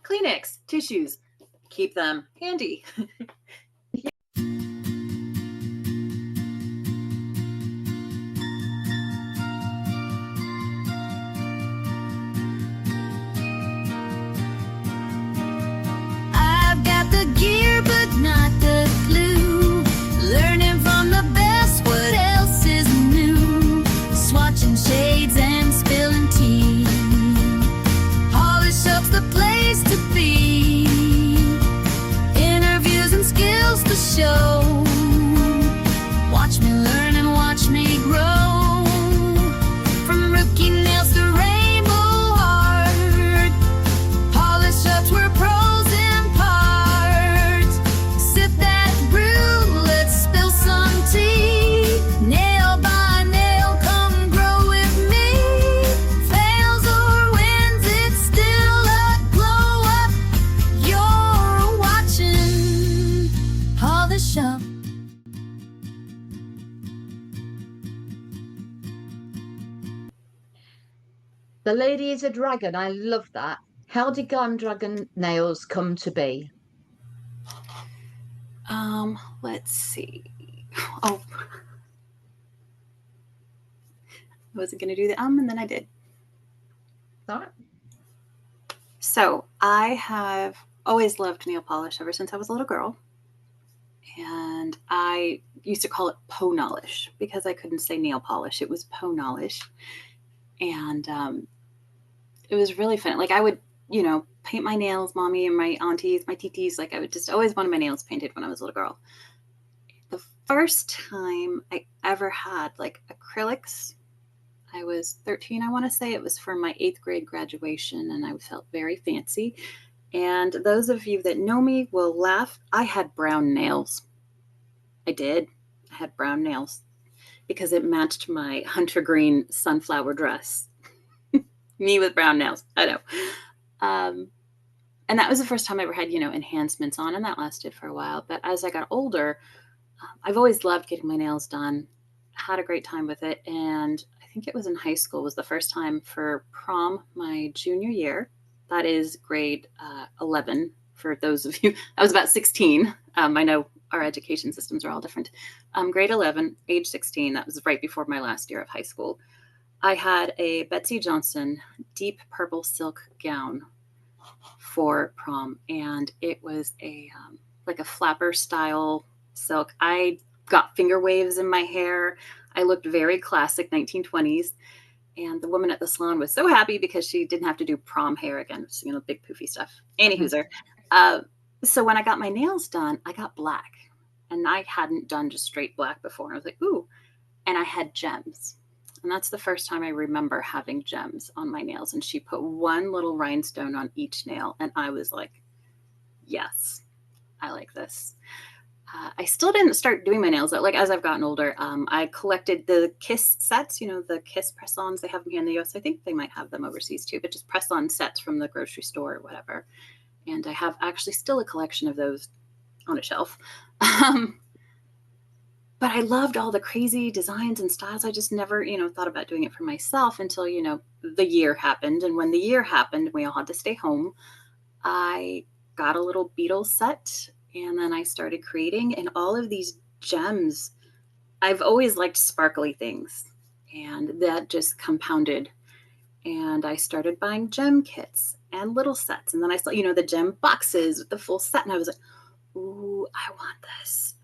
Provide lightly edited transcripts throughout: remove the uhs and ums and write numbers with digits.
Kleenex, tissues, keep them handy. I've got the gear, but not the glue. Learning from the best, what else is new? Swatching shades and spilling tea. Polish up's the place to be. Interviews and skills to show. Watch me learn and watch me grow. From rookie nails to rainbow art. Polish ups were pros in parts. Sip that brew, let's spill some tea. Nail by nail, come grow with me. Fails or wins, it's still a glow up. You're watching Polish Up. The lady is a dragon. I love that. How did Glamdragon Nails come to be? Let's see. Oh, I wasn't going to do the and then I did. All right. So I have always loved nail polish ever since I was a little girl. And I used to call it po-nolish because I couldn't say nail polish. It was po-nolish. And it was really fun. Like I would, paint my nails, mommy and my aunties, my titis. Like I would just always wanted my nails painted when I was a little girl. The first time I ever had like acrylics, I was 13, I want to say. It was for my 8th grade graduation, and I felt very fancy. And those of you that know me will laugh. I had brown nails. I did. I had brown nails because it matched my hunter green sunflower dress. Me with brown nails. I know. And that was the first time I ever had, enhancements on, and that lasted for a while. But as I got older, I've always loved getting my nails done. Had a great time with it. And I think it was in high school was the first time for prom my junior year. That is grade 11 for those of you. I was about 16. I know our education systems are all different. Grade 11, age 16. That was right before my last year of high school. I had a Betsy Johnson deep purple silk gown for prom, and it was a like a flapper style silk. I got finger waves in my hair. I looked very classic 1920s. And the woman at the salon was so happy because she didn't have to do prom hair again, big poofy stuff. Anywho's so when I got my nails done, I got black. And I hadn't done just straight black before. And I was like, ooh. And I had gems. And that's the first time I remember having gems on my nails. And she put one little rhinestone on each nail. And I was like, yes, I like this. I still didn't start doing my nails. Like as I've gotten older, I collected the Kiss sets, the Kiss press-ons. They have them here in the US. I think they might have them overseas too, but just press-on sets from the grocery store or whatever. And I have actually still a collection of those on a shelf. But I loved all the crazy designs and styles. I just never, thought about doing it for myself until, the year happened. And when the year happened, we all had to stay home. I got a little beetle set. And then I started creating, and all of these gems. I've always liked sparkly things, and that just compounded. And I started buying gem kits and little sets. And then I saw, the gem boxes with the full set. And I was like, ooh, I want this.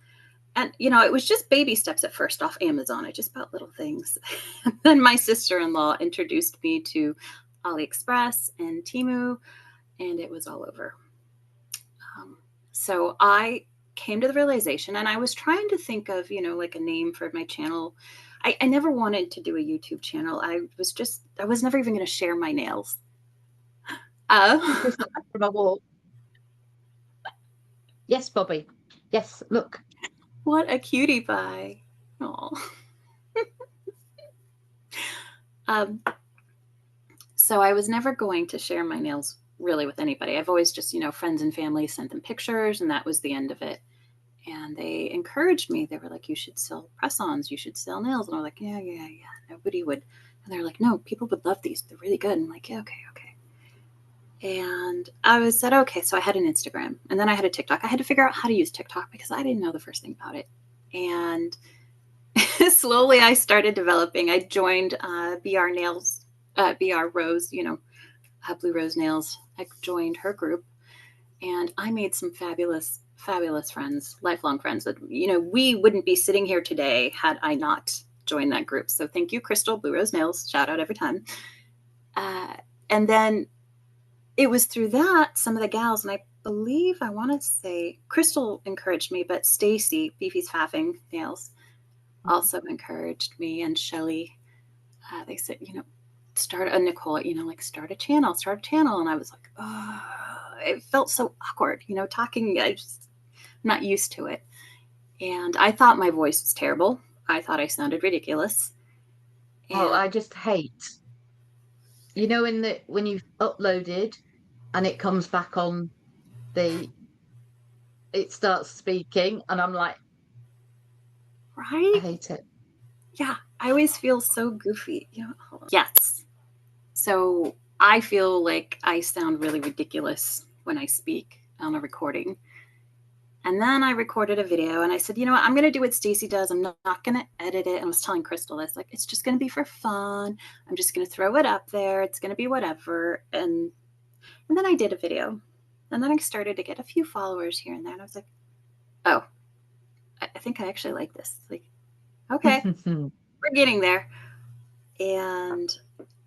And, it was just baby steps at first off Amazon. I just bought little things. And then my sister-in-law introduced me to AliExpress and Temu, and it was all over. So I came to the realization, and I was trying to think of, like a name for my channel. I never wanted to do a YouTube channel. I was never even going to share my nails. Yes, Bobby. Yes, look. What a cutie pie. Oh. So I was never going to share my nails really with anybody. I've always just, friends and family sent them pictures, and that was the end of it. And they encouraged me. They were like, you should sell press-ons. You should sell nails. And I was like, yeah. Nobody would. And they're like, no, people would love these. They're really good. And I'm like, yeah, okay. And I said, okay, so I had an Instagram and then I had a TikTok. I had to figure out how to use TikTok because I didn't know the first thing about it. And slowly I started developing. I joined BR Nails, BR Rose, Blue Rose Nails. I joined her group and I made some fabulous, fabulous friends, lifelong friends that, we wouldn't be sitting here today had I not joined that group. So thank you, Crystal, Blue Rose Nails, shout out every time. And then it was through that, some of the gals, and I believe, I want to say Crystal encouraged me, but Stacy, Beefy's Faffing Nails, also encouraged me, and Shelly, they said, start a Nicole, start a channel. And I was like, oh, it felt so awkward, talking. I'm not used to it. And I thought my voice was terrible. I thought I sounded ridiculous. Oh, I just hate, when you've uploaded and it comes back on it starts speaking and I'm like, right? I hate it. Yeah, I always feel so goofy. Yes. So I feel like I sound really ridiculous when I speak on a recording. And then I recorded a video and I said, what, I'm going to do what Stacy does. I'm not going to edit it. And I was telling Crystal this, like, it's just going to be for fun. I'm just going to throw it up there. It's going to be whatever. And then I did a video. And then I started to get a few followers here and there. And I was like, oh, I think I actually like this. Like, okay, we're getting there. And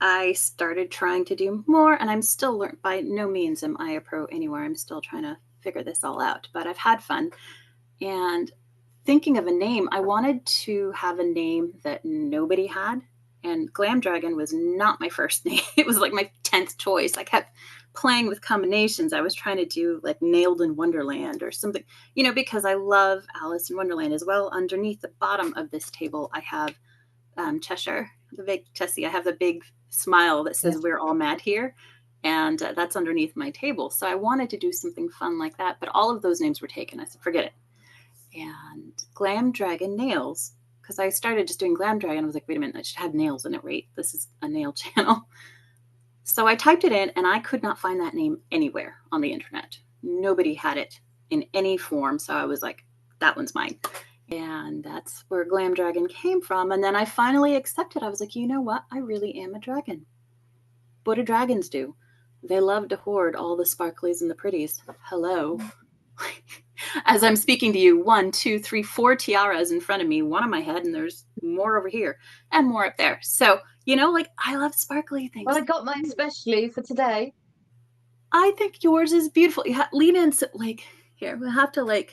I started trying to do more, and I'm still learning. By no means am I a pro anywhere. I'm still trying to figure this all out, but I've had fun. And thinking of a name, I wanted to have a name that nobody had, and Glamdragon was not my first name. It was like my 10th choice. I kept playing with combinations. I was trying to do like Nailed in Wonderland or something, because I love Alice in Wonderland as well. Underneath the bottom of this table, I have Cheshire, the big Tessie. I have the big smile that says, "We're all mad here." And that's underneath my table. So I wanted to do something fun like that. But all of those names were taken. I said, forget it. And Glamdragon Nails, because I started just doing Glamdragon. I was like, wait a minute, I should have nails in it, right? This is a nail channel. So I typed it in and I could not find that name anywhere on the internet. Nobody had it in any form. So I was like, that one's mine. And that's where Glamdragon came from. And then I finally accepted. I was like, you know what? I really am a dragon. What do dragons do? They love to hoard all the sparklies and the pretties. Hello. As I'm speaking to you, 1, 2, 3, 4 tiaras in front of me, one on my head, and there's more over here and more up there. So, I love sparkly things. Well, I got mine specially for today. I think yours is beautiful. Lean in, here, we'll have to Okay.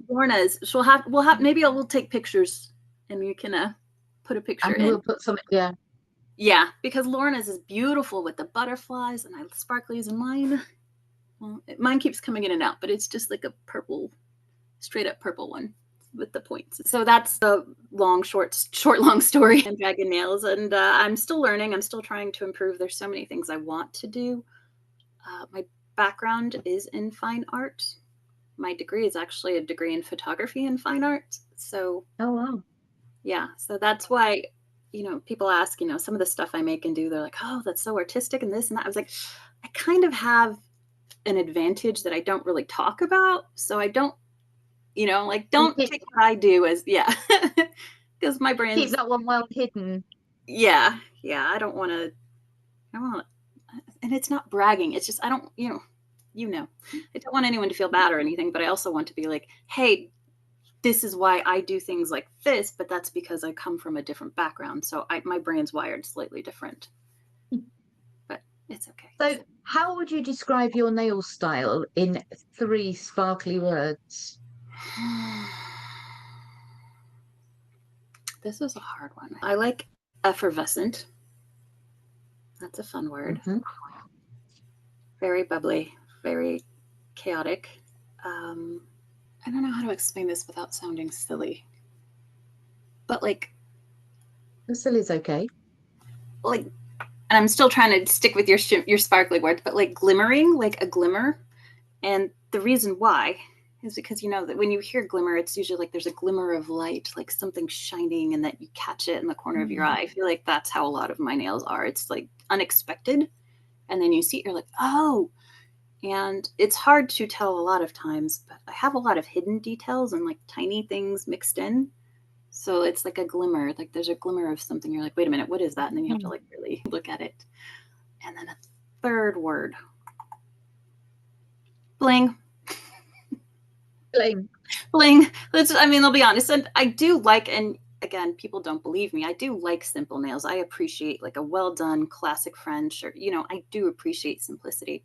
Lorna's. We'll take pictures and you can put a picture in. We'll put something, yeah. Yeah, because Lorna's is beautiful with the butterflies and sparklies, and mine keeps coming in and out, but it's just like a purple, straight up purple one with the points. So that's the long story and Dragon Nails. And I'm still learning. I'm still trying to improve. There's so many things I want to do. My background is in fine art. My degree is actually a degree in photography and fine art. So, oh wow, yeah. So that's why, people ask, some of the stuff I make and do, they're like, oh, that's so artistic and this and that. I was like, I kind of have an advantage that I don't really talk about. So I don't, don't take what I do as, because my brand keep that one well hidden. Yeah. I don't want to, and it's not bragging. It's just, I don't, I don't want anyone to feel bad or anything, but I also want to be like, hey, this is why I do things like this, but that's because I come from a different background. So my brain's wired slightly different, but it's okay. So how would you describe your nail style in 3 sparkly words? This is a hard one. I like effervescent. That's a fun word. Mm-hmm. Very bubbly, very chaotic. I don't know how to explain this without sounding silly, but Silly's okay. And I'm still trying to stick with your sparkly words, but glimmering, like a glimmer. And the reason why is because that when you hear glimmer, it's usually there's a glimmer of light, like something shining, and that you catch it in the corner of your eye. I feel like that's how a lot of my nails are. It's unexpected, And then you see it, you're like, oh. And it's hard to tell a lot of times, but I have a lot of hidden details and like tiny things mixed in. So it's like a glimmer, like there's a glimmer of something. You're like, wait a minute, what is that? And then you have to like really look at it. And then a third word, bling. Bling. Bling. I mean, I'll be honest. And I do like, and again, people don't believe me. I do like simple nails. I appreciate like a well done classic French, or, I do appreciate simplicity.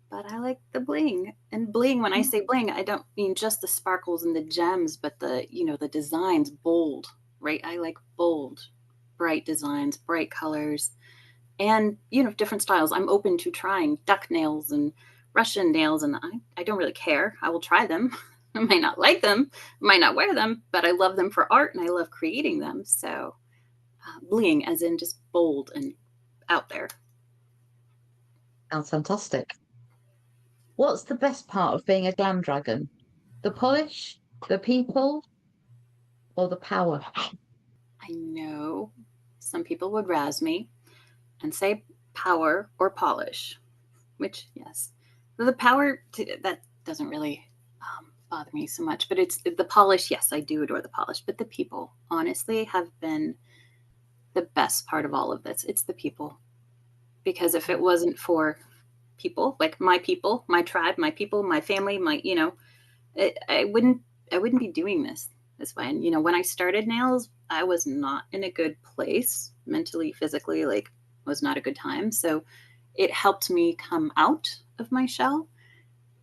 But I like the bling. And bling, when I say bling, I don't mean just the sparkles and the gems, but the designs, bold, right? I like bold, bright designs, bright colors, and, different styles. I'm open to trying duck nails and Russian nails, and I don't really care. I will try them. I might not like them, might not wear them, but I love them for art and I love creating them. So bling, as in just bold and out there. Sounds fantastic. What's the best part of being a glam dragon? The polish, the people, or the power? I know some people would razz me and say power or polish, which, yes, the power, that doesn't really bother me so much, but it's the polish. Yes, I do adore the polish, but the people, honestly, have been the best part of all of this. It's the people, because if it wasn't for people, like my people, my tribe, my people, my family, I wouldn't be doing this way. And when I started nails, I was not in a good place mentally, physically, like was not a good time. So it helped me come out of my shell,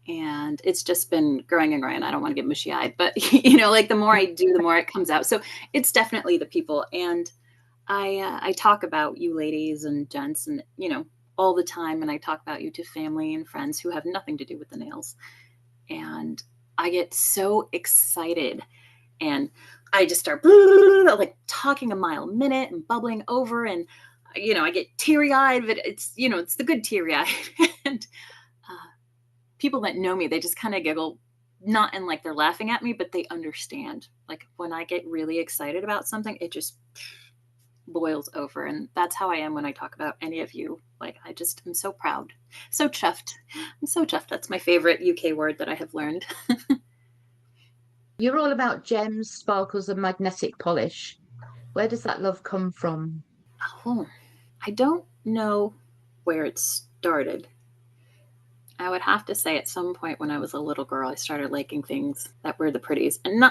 and it's just been growing and growing. I don't want to get mushy eyed, but like the more I do, the more it comes out. So it's definitely the people. And I talk about you ladies and gents and, all the time. And I talk about you to family and friends who have nothing to do with the nails. And I get so excited, and I just start like talking a mile a minute and bubbling over, and I get teary eyed, but it's the good teary eyed. And people that know me, they just kind of giggle, not in like they're laughing at me, but they understand. Like when I get really excited about something, it just boils over. And that's how I am when I talk about any of you. Like I'm so proud, so chuffed. I'm so chuffed. That's my favorite UK word that I have learned. You're all about gems, sparkles, and magnetic polish. Where does that love come from? Oh, I don't know where it started. I would have to say at some point when I was a little girl, I started liking things that were the pretties. And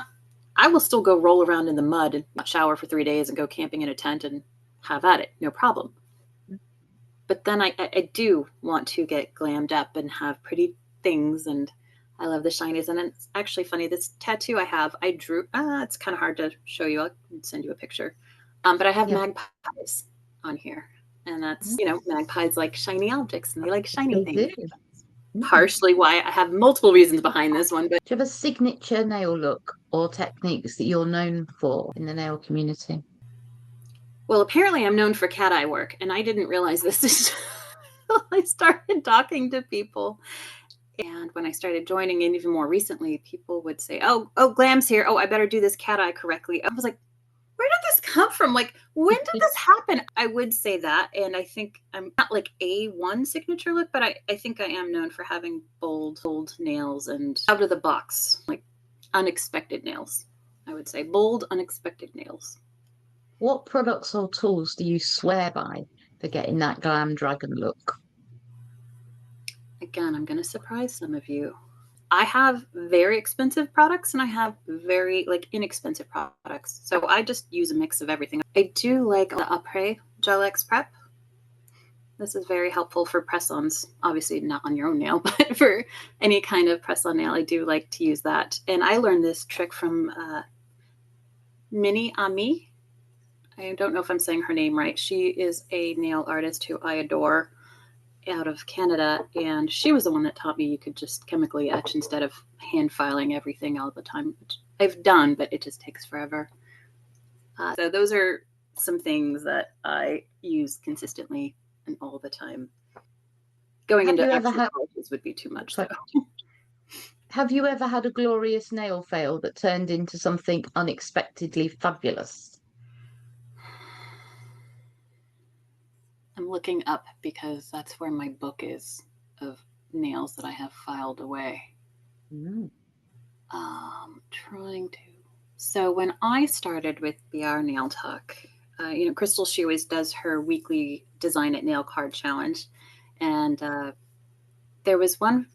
I will still go roll around in the mud and not shower for 3 days and go camping in a tent and have at it. No problem. But then I do want to get glammed up and have pretty things, and I love the shinies. And it's actually funny, this tattoo I have, I drew, it's kind of hard to show you. I'll send you a picture. But I have magpies on here. And that's, magpies like shiny objects, and they like shiny things. Partially why I have multiple reasons behind this one. But do you have a signature nail look or techniques that you're known for in the nail community? Well, apparently I'm known for cat eye work, and I didn't realize this until I started talking to people. And when I started joining in even more recently, people would say, oh, Glam's here. Oh, I better do this cat eye correctly. I was like, where did this come from? Like, when did this happen? I would say that. And I think I'm not like A1 signature look, but I think I am known for having bold nails and out of the box, like unexpected nails. I would say bold, unexpected nails. What products or tools do you swear by for getting that glam dragon look? Again, I'm going to surprise some of you. I have very expensive products and I have very inexpensive products. So I just use a mix of everything. I do like the Après Gel X Prep. This is very helpful for press-ons. Obviously not on your own nail, but for any kind of press-on nail, I do like to use that. And I learned this trick from Mini Ami. I don't know if I'm saying her name right. She is a nail artist who I adore, out of Canada, and she was the one that taught me you could just chemically etch instead of hand filing everything all the time, which I've done, but it just takes forever. So those are some things that I use consistently and all the time. Going into actual polishes would be too much. So. Have you ever had a glorious nail fail that turned into something unexpectedly fabulous? I'm looking up because that's where my book is of nails that I have filed away. Trying to. So when I started with BR Nail Talk, Crystal, she always does her weekly Design It Nail Card Challenge. And there was one,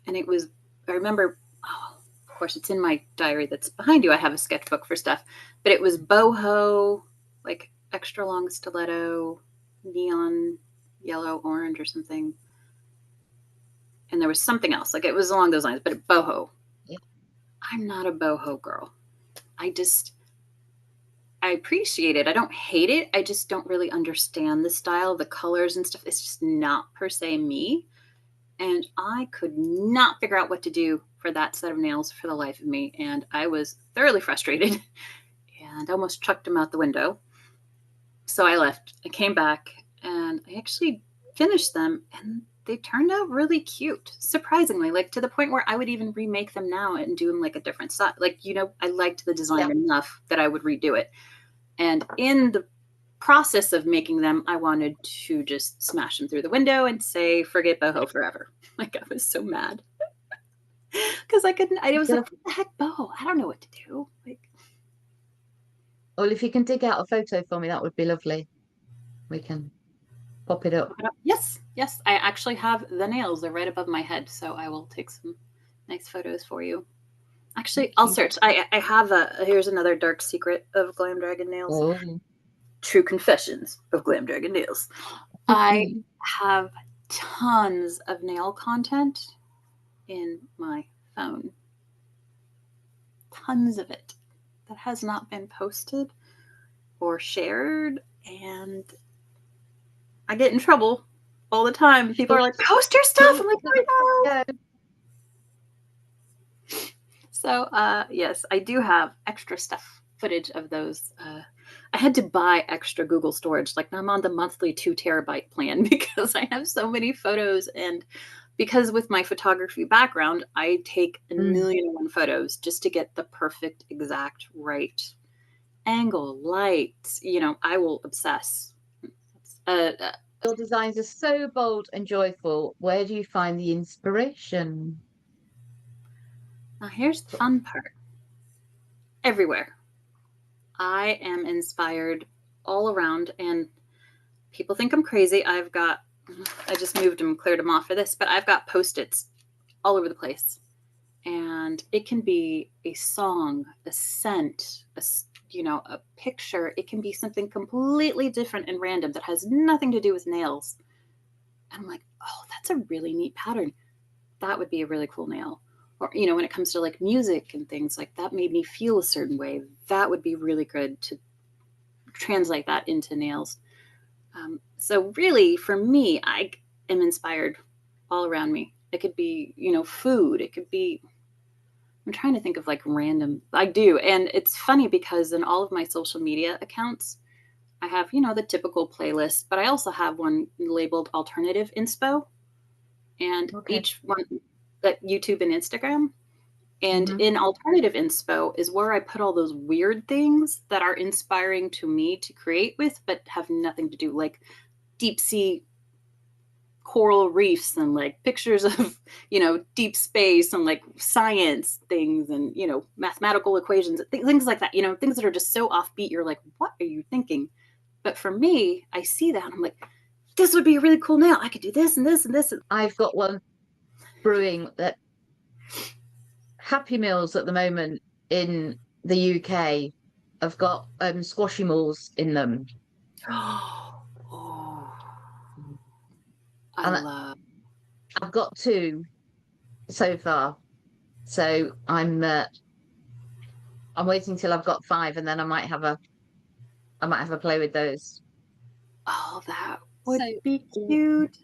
and it was, I remember, of course, it's in my diary that's behind you. I have a sketchbook for stuff, but it was boho, like extra long stiletto, neon yellow, orange, or something. And there was something else, like it was along those lines, but boho. Yeah. I'm not a boho girl. I appreciate it. I don't hate it. I just don't really understand the style, the colors and stuff. It's just not per se me. And I could not figure out what to do for that set of nails for the life of me. And I was thoroughly frustrated and almost chucked them out the window. So I left. I came back and I actually finished them, and they turned out really cute, surprisingly, like to the point where I would even remake them now and do them like a different style. Like, I liked the design enough that I would redo it. And in the process of making them, I wanted to just smash them through the window and say, forget boho forever. Like, I was so mad because I was like, what the heck, boho? I don't know what to do. Like, well, if you can dig out a photo for me, that would be lovely. We can pop it up. Yes. I actually have the nails. They're right above my head. So I will take some nice photos for you. Actually, I'll search. I have here's another dark secret of Glamdragon Nails. Oh. True confessions of Glamdragon Nails. I have tons of nail content in my phone. Tons of it that has not been posted or shared, and I get in trouble all the time. People are like, post your stuff. I'm like, I know. So, yes, I do have extra footage of those. I had to buy extra Google storage. Like, I'm on the monthly 2 terabyte plan because I have so many photos. And because with my photography background, I take a million and one photos just to get the perfect, exact, right angle, light. I will obsess. Your designs are so bold and joyful. Where do you find the inspiration? Now, here's the fun part. Everywhere. I am inspired all around, and people think I'm crazy. I just moved them, cleared them off for this, but I've got Post-its all over the place. And it can be a song, a scent, a picture. It can be something completely different and random that has nothing to do with nails. And I'm like, oh, that's a really neat pattern. That would be a really cool nail. Or, when it comes to like music and things like that made me feel a certain way. That would be really good to translate that into nails. So really, for me, I am inspired all around me. It could be, food. It could be, I'm trying to think of like random, I do. And it's funny because in all of my social media accounts, I have, the typical playlist, but I also have one labeled alternative inspo. And each one, that YouTube and Instagram. And in alternative inspo is where I put all those weird things that are inspiring to me to create with, but have nothing to do, like deep sea coral reefs and like pictures of, deep space and like science things and, mathematical equations, things like that, things that are just so offbeat. You're like, what are you thinking? But for me, I see that and I'm like, this would be a really cool nail. I could do this and this and this. I've got one brewing that Happy Meals at the moment in the UK have got squashy malls in them. I've got 2 so far, so I'm waiting till I've got 5, and then I might have a play with those. Oh, that would be cute.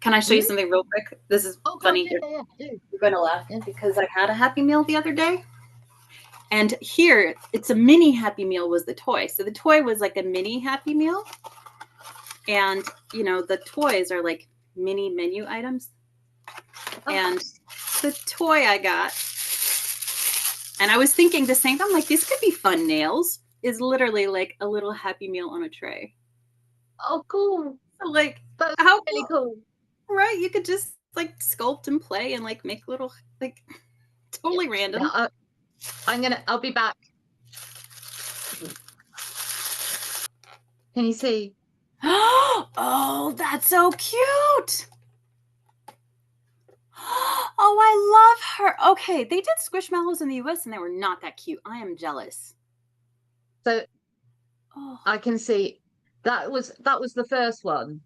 Can I show you something real quick? This is funny. Yeah, you're going to laugh because I had a Happy Meal the other day. And here, it's a mini Happy Meal was the toy. So the toy was like a mini Happy Meal. And, the toys are like mini menu items. And the toy I got, and I was thinking the same, I'm like, these could be fun nails, is literally like a little Happy Meal on a tray. Oh, cool. So, like, That's how really cool, cool. right? You could just like sculpt and play and like make little like Yeah. totally Yeah, random. I'll be back. Can you see? Oh, that's so cute. Oh, I love her. Okay, they did Squishmallows in the US and they were not that cute. I am jealous. So Oh, I can see that was the first one.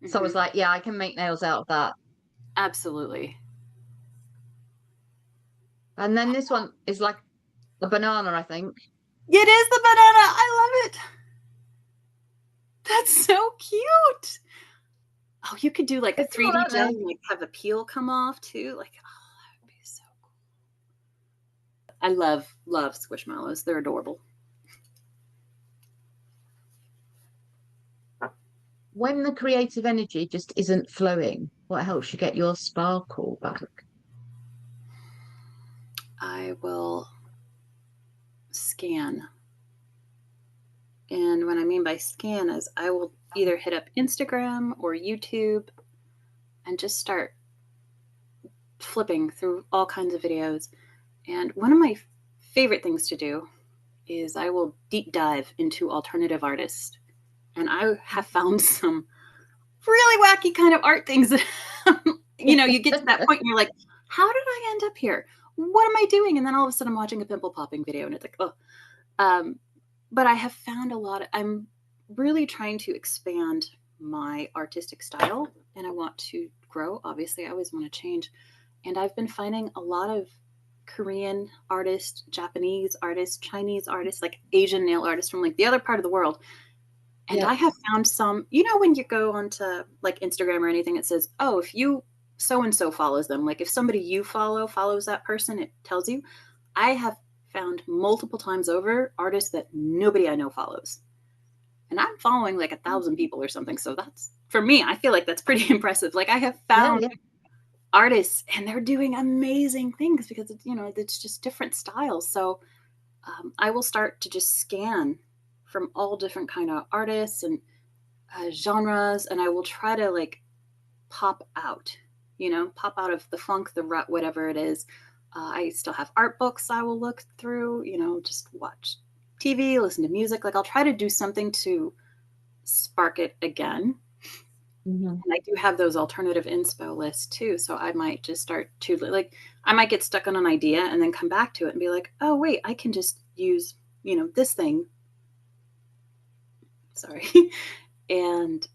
So I was mhm, like, yeah, I can make nails out of that. absolutely. And then this one is like a banana, I think. It is the banana. I love it. That's so cute. Oh, you could do like a They're cool, 3D aren't gel they? and like have a peel come off too. Like, oh, that would be so cool. I love Squishmallows. They're adorable. When the creative energy just isn't flowing, what helps you get your sparkle back? I will scan. And what I mean by scan is I will either hit up Instagram or YouTube and just start flipping through all kinds of videos. And one of my favorite things to do is I will deep dive into alternative artists. And I have found some really wacky kind of art things that, you get to that point and you're like, how did I end up here? What am I doing? And then all of a sudden I'm watching a pimple popping video and it's like, oh. Um, but I have found I'm really trying to expand my artistic style and I want to grow. Obviously, I always want to change. And I've been finding a lot of Korean artists, Japanese artists, Chinese artists, like Asian nail artists from like the other part of the world. And Yeah, I have found some, when you go onto like Instagram or anything, it says, oh, if you so and so follows them, like if somebody you follow follows that person, it tells you. I have found multiple times over artists that nobody I know follows. And I'm following like 1,000 people or something. So that's for me, I feel like that's pretty impressive. Like I have yeah, found yeah. artists and they're doing amazing things because it's just different styles. So I will start to just scan from all different kind of artists and genres, and I will try to like pop out, pop out of the funk, the rut, whatever it is. I still have art books I will look through, just watch TV, listen to music. Like I'll try to do something to spark it again. Mhm. And I do have those alternative inspo lists too. So I might just start to like, I might get stuck on an idea and then come back to it and be like, oh, wait, I can just use, this thing. Sorry. And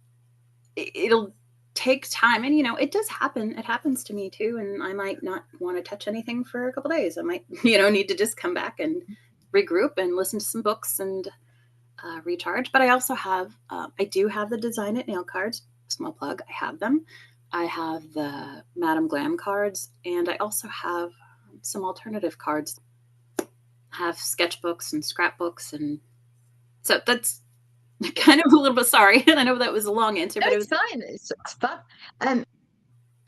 it'll take time. And, it does happen. It happens to me too. And I might not want to touch anything for a couple days. I might, need to just come back and regroup and listen to some books and recharge. But I do have the Design It nail cards. Small plug. I have them. I have the Madame Glam cards, and I also have some alternative cards. I have sketchbooks and scrapbooks, and so that's kind of a little bit sorry. And I know that was a long answer, No, but it it's was fine. It's fun. Um,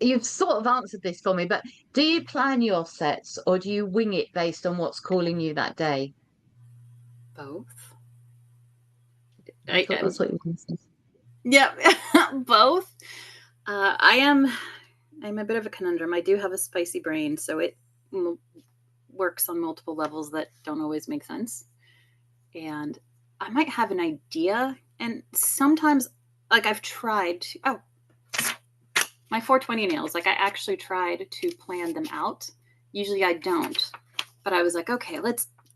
you've sort of answered this for me, but do you plan your sets or do you wing it based on what's calling you that day? both. I thought I'm that's what you were going to say. Yeah, both. I'm a bit of a conundrum. I do have a spicy brain, so it works on multiple levels that don't always make sense. And I might have an idea, and sometimes, like I've tried to, my 420 nails, like I actually tried to plan them out. Usually I don't, but I was like, okay,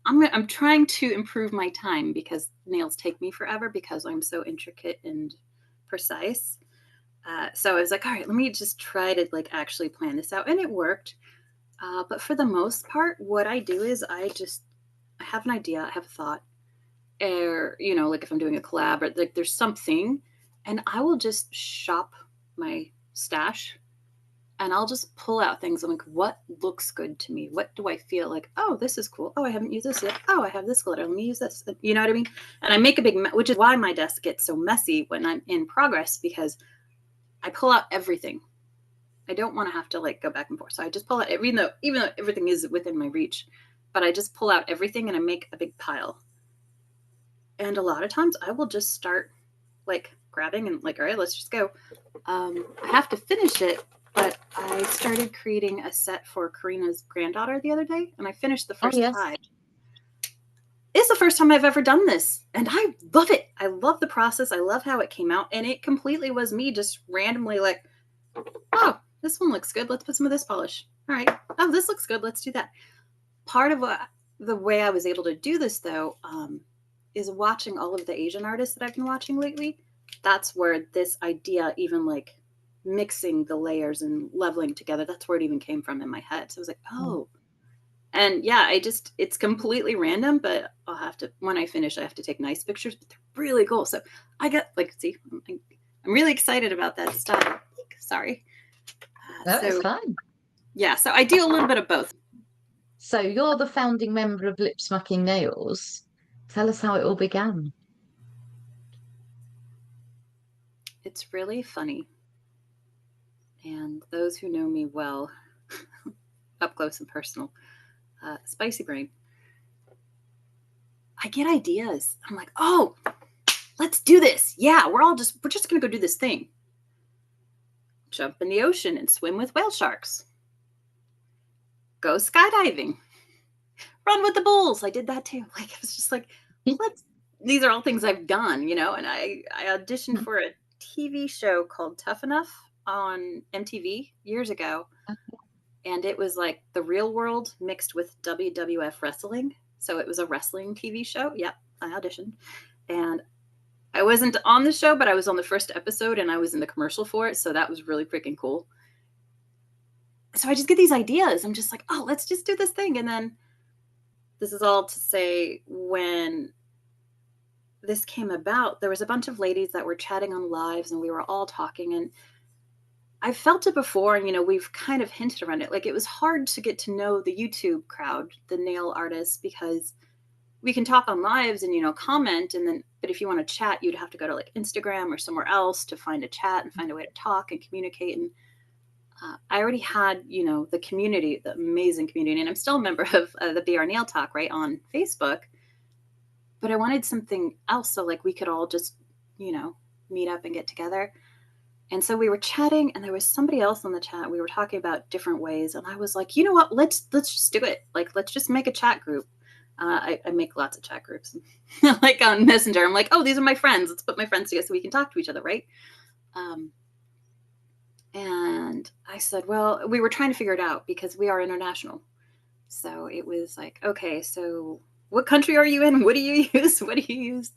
I'm trying to improve my time because nails take me forever because I'm so intricate and precise. So I was like, all right, let me just try to like actually plan this out, and it worked. But for the most part, what I do is I have an idea, I have a thought, or like if I'm doing a collab or like there's something, and I will just shop my stash and I'll just pull out things. I'm like, what looks good to me? What do I feel like? Oh, this is cool. Oh, I haven't used this yet. Oh, I have this glitter. Let me use this. You know what I mean? And I make a big, which is why my desk gets so messy when I'm in progress because I pull out everything. I don't want to have to like go back and forth. So I just pull out even though everything is within my reach, but I just pull out everything and I make a big pile. And a lot of times I will just start like grabbing and like, all right, let's just go. I have to finish it, but I started creating a set for Karina's granddaughter the other day, and I finished the first yes. 5. It's the first time I've ever done this, and I love it. I love the process. I love how it came out, and it completely was me just randomly like, oh, this one looks good. Let's put some of this polish. All right. Oh, this looks good. Let's do that. Part of the way I was able to do this, though, is watching all of the Asian artists that I've been watching lately. That's where this idea, even like mixing the layers and leveling together, that's where it even came from in my head. So I was like, oh. And yeah, it's completely random, but I'll have to, when I finish, I have to take nice pictures, but they're really cool. So I got like, see, I'm really excited about that stuff. Sorry. No, it's fine. Yeah, so I do a little bit of both. So you're the founding member of Lipsmacking Nails. Tell us how it all began. It's really funny. And those who know me well, up close and personal, spicy brain, I get ideas. I'm like, oh, let's do this. Yeah, we're just going to go do this thing. Jump in the ocean and swim with whale sharks. Go skydiving. Run with the bulls. I did that too. Like, it was just like, these are all things I've done, you know, and I auditioned for a TV show called Tough Enough on MTV years ago. And it was like the real world mixed with WWF wrestling. So it was a wrestling TV show. Yep, I auditioned. And I wasn't on the show, but I was on the first episode and I was in the commercial for it. So that was really freaking cool. So I just get these ideas. I'm just like, oh, let's just do this thing. And then this is all to say, when this came about, there was a bunch of ladies that were chatting on lives and we were all talking, and I felt it before, and, you know, we've kind of hinted around it. Like, it was hard to get to know the YouTube crowd, the nail artists, because we can talk on lives and, you know, comment, and then, but if you want to chat, you'd have to go to like Instagram or somewhere else to find a chat and find a way to talk and communicate. And I already had, you know, the community, the amazing community, and I'm still a member of the BR Nail Talk, right, on Facebook. But I wanted something else, so like we could all just, you know, meet up and get together. And so we were chatting, and there was somebody else on the chat. We were talking about different ways, and I was like, you know what? Let's just do it. Like, let's just make a chat group. I make lots of chat groups, like on Messenger. I'm like, oh, these are my friends. Let's put my friends together so we can talk to each other, right? And I said, well, we were trying to figure it out because we are international. So it was like, okay, so what country are you in? What do you use? What do you use?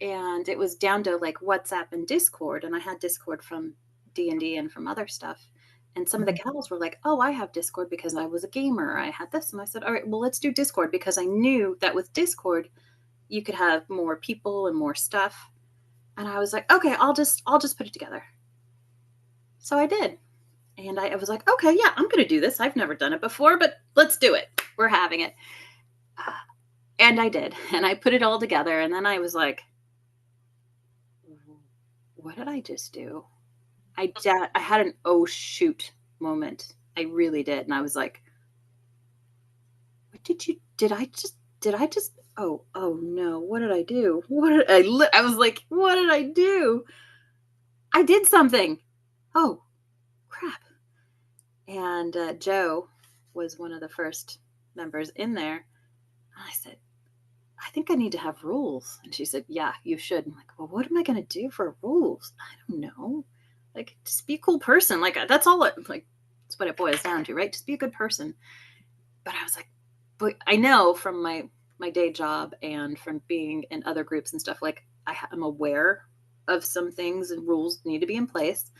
And it was down to like WhatsApp and Discord. And I had Discord from D&D and from other stuff. And some of the gals were like, oh, I have Discord because I was a gamer. I had this. And I said, all right, well, let's do Discord, because I knew that with Discord, you could have more people and more stuff. And I was like, okay, I'll just put it together. So I did. And I was like, okay, yeah, I'm going to do this. I've never done it before, but let's do it. We're having it. And I did. And I put it all together. And then I was like, what did I just do? I had an oh shoot moment. I really did. And I was like, what did I just, oh no, what did I do? I was like, what did I do? I did something. Oh, crap. And Joe was one of the first members in there. And I said, I think I need to have rules. And she said, yeah, you should. I'm like, well, what am I going to do for rules? I don't know. Like, just be a cool person. Like, that's all that's what it boils down to, right? Just be a good person. But I was like, but I know from my day job and from being in other groups and stuff, like, I'm aware of some things and rules need to be in place.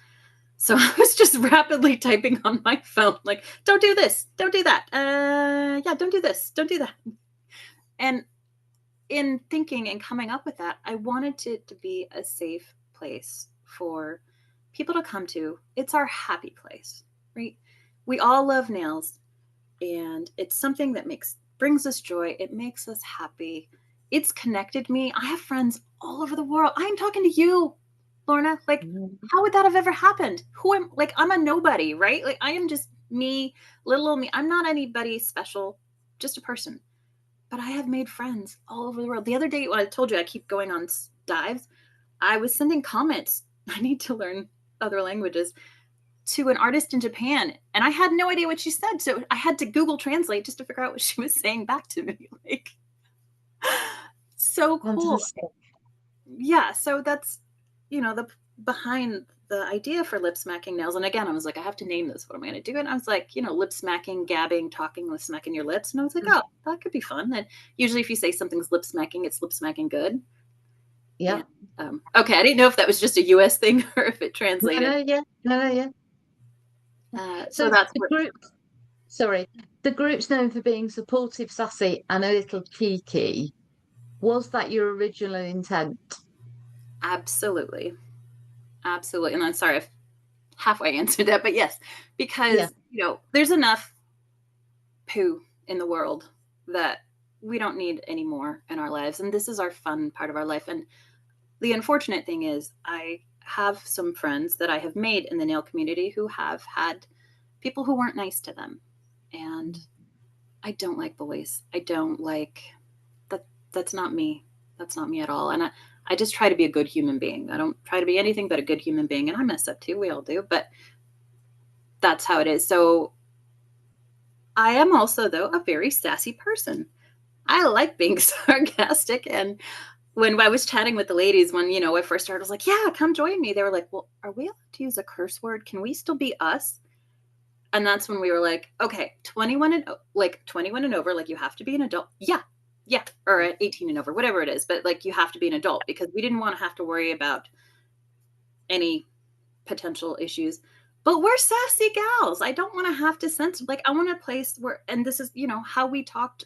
So I was just rapidly typing on my phone, like, don't do this, don't do that. Yeah, don't do this, don't do that. And in thinking and coming up with that, I wanted it to be a safe place for people to come to. It's our happy place, right? We all love nails, and it's something that brings us joy. It makes us happy. It's connected me. I have friends all over the world. I'm talking to you, Lorna. Like, how would that have ever happened? I'm a nobody, right? Like, I am just me, little old me. I'm not anybody special, just a person. But I have made friends all over the world. The other day, when I told you I keep going on dives, I was sending comments. I need to learn other languages to an artist in Japan, and I had no idea what she said. So I had to Google Translate just to figure out what she was saying back to me. Like, so cool. Fantastic. Yeah. So that's, the behind the idea for lip smacking nails. And again, I was like, I have to name this. What am I going to do? And I was like, lip smacking, gabbing, talking, lip smacking your lips. And I was like, Mm. oh, that could be fun. And usually if you say something's lip smacking, it's lip smacking good. Yeah. And, okay. I didn't know if that was just a US thing or if it No, translated. no, yeah. No, no, yeah. So So that's the what, group, sorry, the group's known for being supportive, sassy, and a little cheeky. Was that your original intent? absolutely. Absolutely. And I'm sorry if halfway answered that, but yes, Yeah. because, there's enough poo in the world that we don't need any more in our lives. And this is our fun part of our life. And the unfortunate thing is, I have some friends that I have made in the nail community who have had people who weren't nice to them. And I don't like bullies. I don't like that. That's not me. That's not me at all. And I just try to be a good human being. I don't try to be anything but a good human being. And I mess up too. We all do. But that's how it is. So I am also, though, a very sassy person. I like being sarcastic. And when I was chatting with the ladies, when, I first started, I was like, yeah, come join me. They were like, well, are we allowed to use a curse word? Can we still be us? And that's when we were like, okay, 21 and over, like you have to be an adult. Yeah. Yeah. Or 18 and over, whatever it is. But like you have to be an adult because we didn't want to have to worry about any potential issues. But we're sassy gals. I don't want to have to censor. Like I want a place where, and this is, how we talked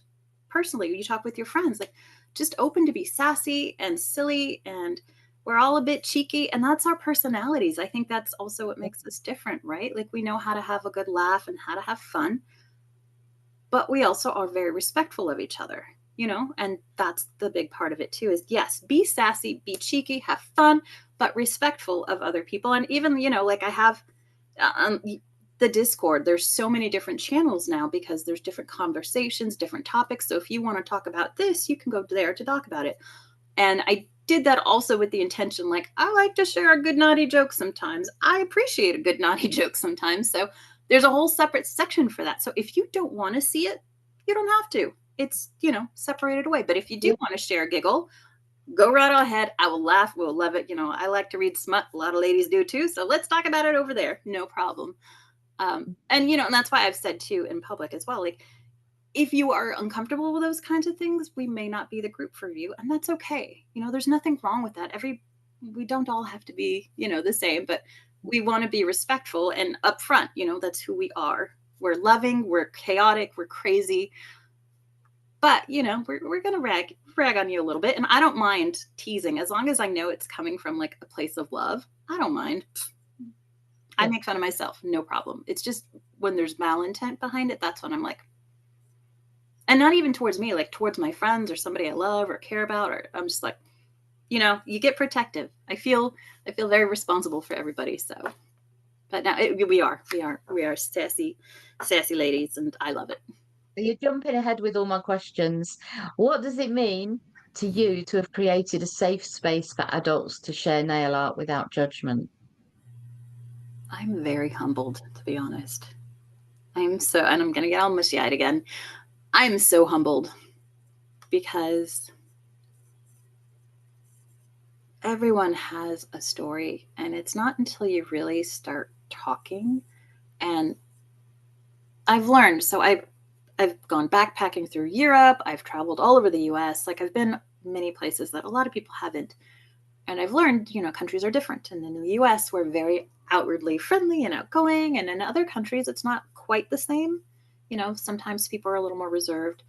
personally. You talk with your friends, like just open to be sassy and silly, and we're all a bit cheeky, and that's our personalities. I think that's also what makes us different, right? Like we know how to have a good laugh and how to have fun, but we also are very respectful of each other, and that's the big part of it too, is yes, be sassy, be cheeky, have fun, but respectful of other people. And even, like I have the Discord, there's so many different channels now because there's different conversations, different topics. So if you want to talk about this, you can go there to talk about it. And I did that also with the intention, like, I like to share a good naughty joke sometimes. I appreciate a good naughty joke sometimes. So there's a whole separate section for that. So if you don't want to see it, you don't have to. It's, separated away. But if you do want to share a giggle, go right ahead. I will laugh. We'll love it. I like to read smut. A lot of ladies do too. So let's talk about it over there. No problem. And, and that's why I've said too in public as well, like, if you are uncomfortable with those kinds of things, we may not be the group for you. And that's okay. There's nothing wrong with that. We don't all have to be, the same, but we want to be respectful and upfront. That's who we are. We're loving, we're chaotic, we're crazy. But, we're going to rag on you a little bit. And I don't mind teasing as long as I know it's coming from like a place of love. I don't mind. I make fun of myself. No problem. It's just when there's malintent behind it, that's when I'm like, and not even towards me, like towards my friends or somebody I love or care about, or I'm just like, you get protective. I feel very responsible for everybody. So, but now we are sassy ladies, and I love it. You're jumping ahead with all my questions. What does it mean to you to have created a safe space for adults to share nail art without judgment? I'm very humbled, to be honest. And I'm going to get all mushy-eyed again. I'm so humbled because everyone has a story, and it's not until you really start talking. And I've learned, so I've gone backpacking through Europe. I've traveled all over the US. Like I've been many places that a lot of people haven't. And I've learned, countries are different. And in the US, we're very outwardly friendly and outgoing. And in other countries, it's not quite the same. Sometimes people are a little more reserved.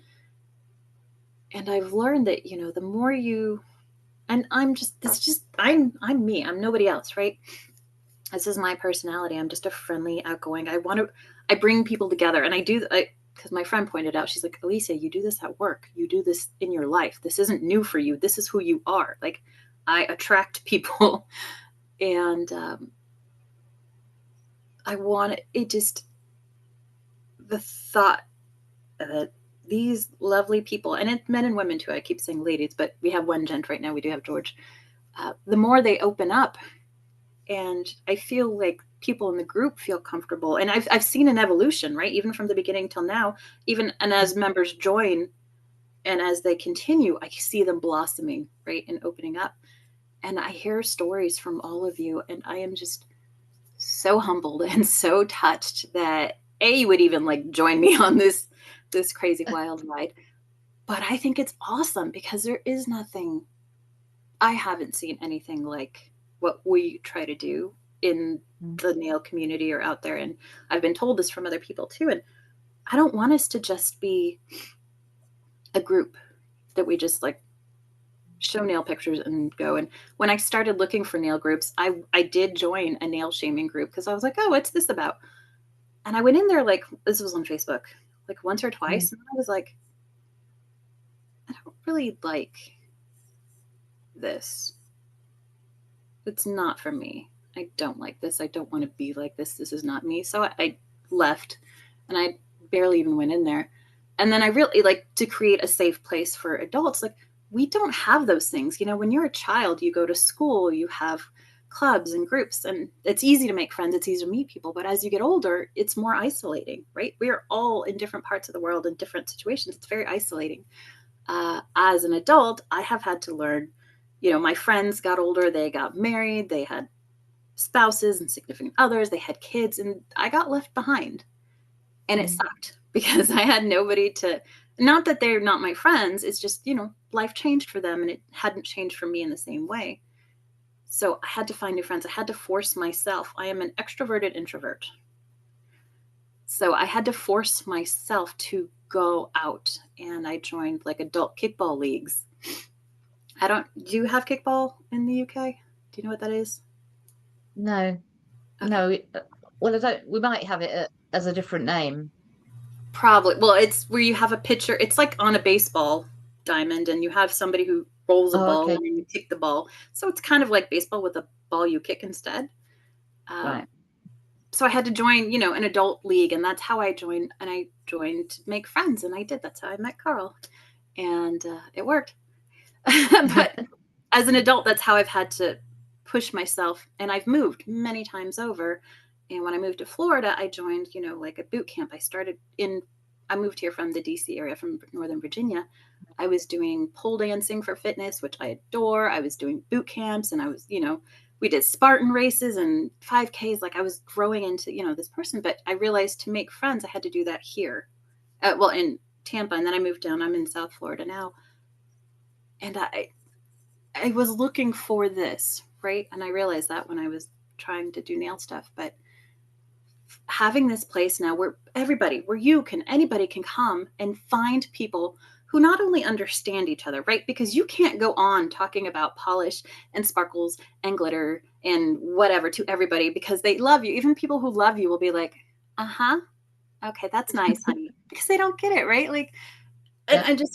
And I've learned that, the more you, and I'm me. I'm nobody else, right? This is my personality. I'm just a friendly, outgoing. I bring people together, and I do, because my friend pointed out, she's like, Alicia, you do this at work. You do this in your life. This isn't new for you. This is who you are. Like, I attract people. And I want it, just the thought that these lovely people, and it's men and women too. I keep saying ladies, but we have one gent right now. We do have George. the more they open up. And I feel like people in the group feel comfortable. And I've seen an evolution, right? Even from the beginning till now, even, and as members join and as they continue, I see them blossoming, right? And opening up. And I hear stories from all of you, and I am just so humbled and so touched that you would even like join me on this crazy wild ride. But I think it's awesome because there is nothing, I haven't seen anything like what we try to do in the nail community or out there. And I've been told this from other people too. And I don't want us to just be a group that we just like show nail pictures and go. And when I started looking for nail groups, I did join a nail shaming group because I was like, oh, what's this about? And I went in there, like, this was on Facebook, like once or twice. And I was like, I don't really like this. It's not for me. I don't like this. I don't want to be like this. This is not me. So I left, and I barely even went in there. And then I really like to create a safe place for adults. Like, we don't have those things. You know, when you're a child, you go to school, you have clubs and groups, and it's easy to make friends. It's easy to meet people. But as you get older, it's more isolating, right? We are all in different parts of the world in different situations. It's very isolating. As an adult, I have had to learn, you know, my friends got older, they got married, they had spouses and significant others, they had kids, and I got left behind. And it sucked because I had nobody to, not that they're not my friends, it's just, you know, life changed for them and it hadn't changed for me in the same way. So I had to find new friends. I had to force myself. I am an extroverted introvert. So I had to force myself to go out, and I joined like adult kickball leagues. Do you have kickball in the UK? Do you know what that is? No, Okay. no. Well, I don't. We might have it as a different name. Probably. Well, it's where you have a pitcher. It's like on a baseball diamond, and you have somebody who rolls a Oh, ball okay. and you kick the ball. So it's kind of like baseball with a ball you kick instead. Right. So I had to join, you know, an adult league, and that's how I joined. And I joined to make friends, and I did. That's how I met Carl, and it worked. But as an adult, that's how I've had to push myself. And I've moved many times over. And when I moved to Florida, I joined, you know, like a boot camp. I moved here from the DC area, from Northern Virginia. I was doing pole dancing for fitness, which I adore. I was doing boot camps, and I was, you know, we did Spartan races and 5Ks. Like, I was growing into, you know, this person. But I realized to make friends, I had to do that here. Well, in Tampa. And then I moved down. I'm in South Florida now. And I was looking for this, right? And I realized that when I was trying to do nail stuff. But having this place now where anybody can come and find people who not only understand each other, right? Because you can't go on talking about polish and sparkles and glitter and whatever to everybody because they love you. Even people who love you will be like, uh-huh, okay, that's nice, honey. Because they don't get it, right? Like, and Yeah.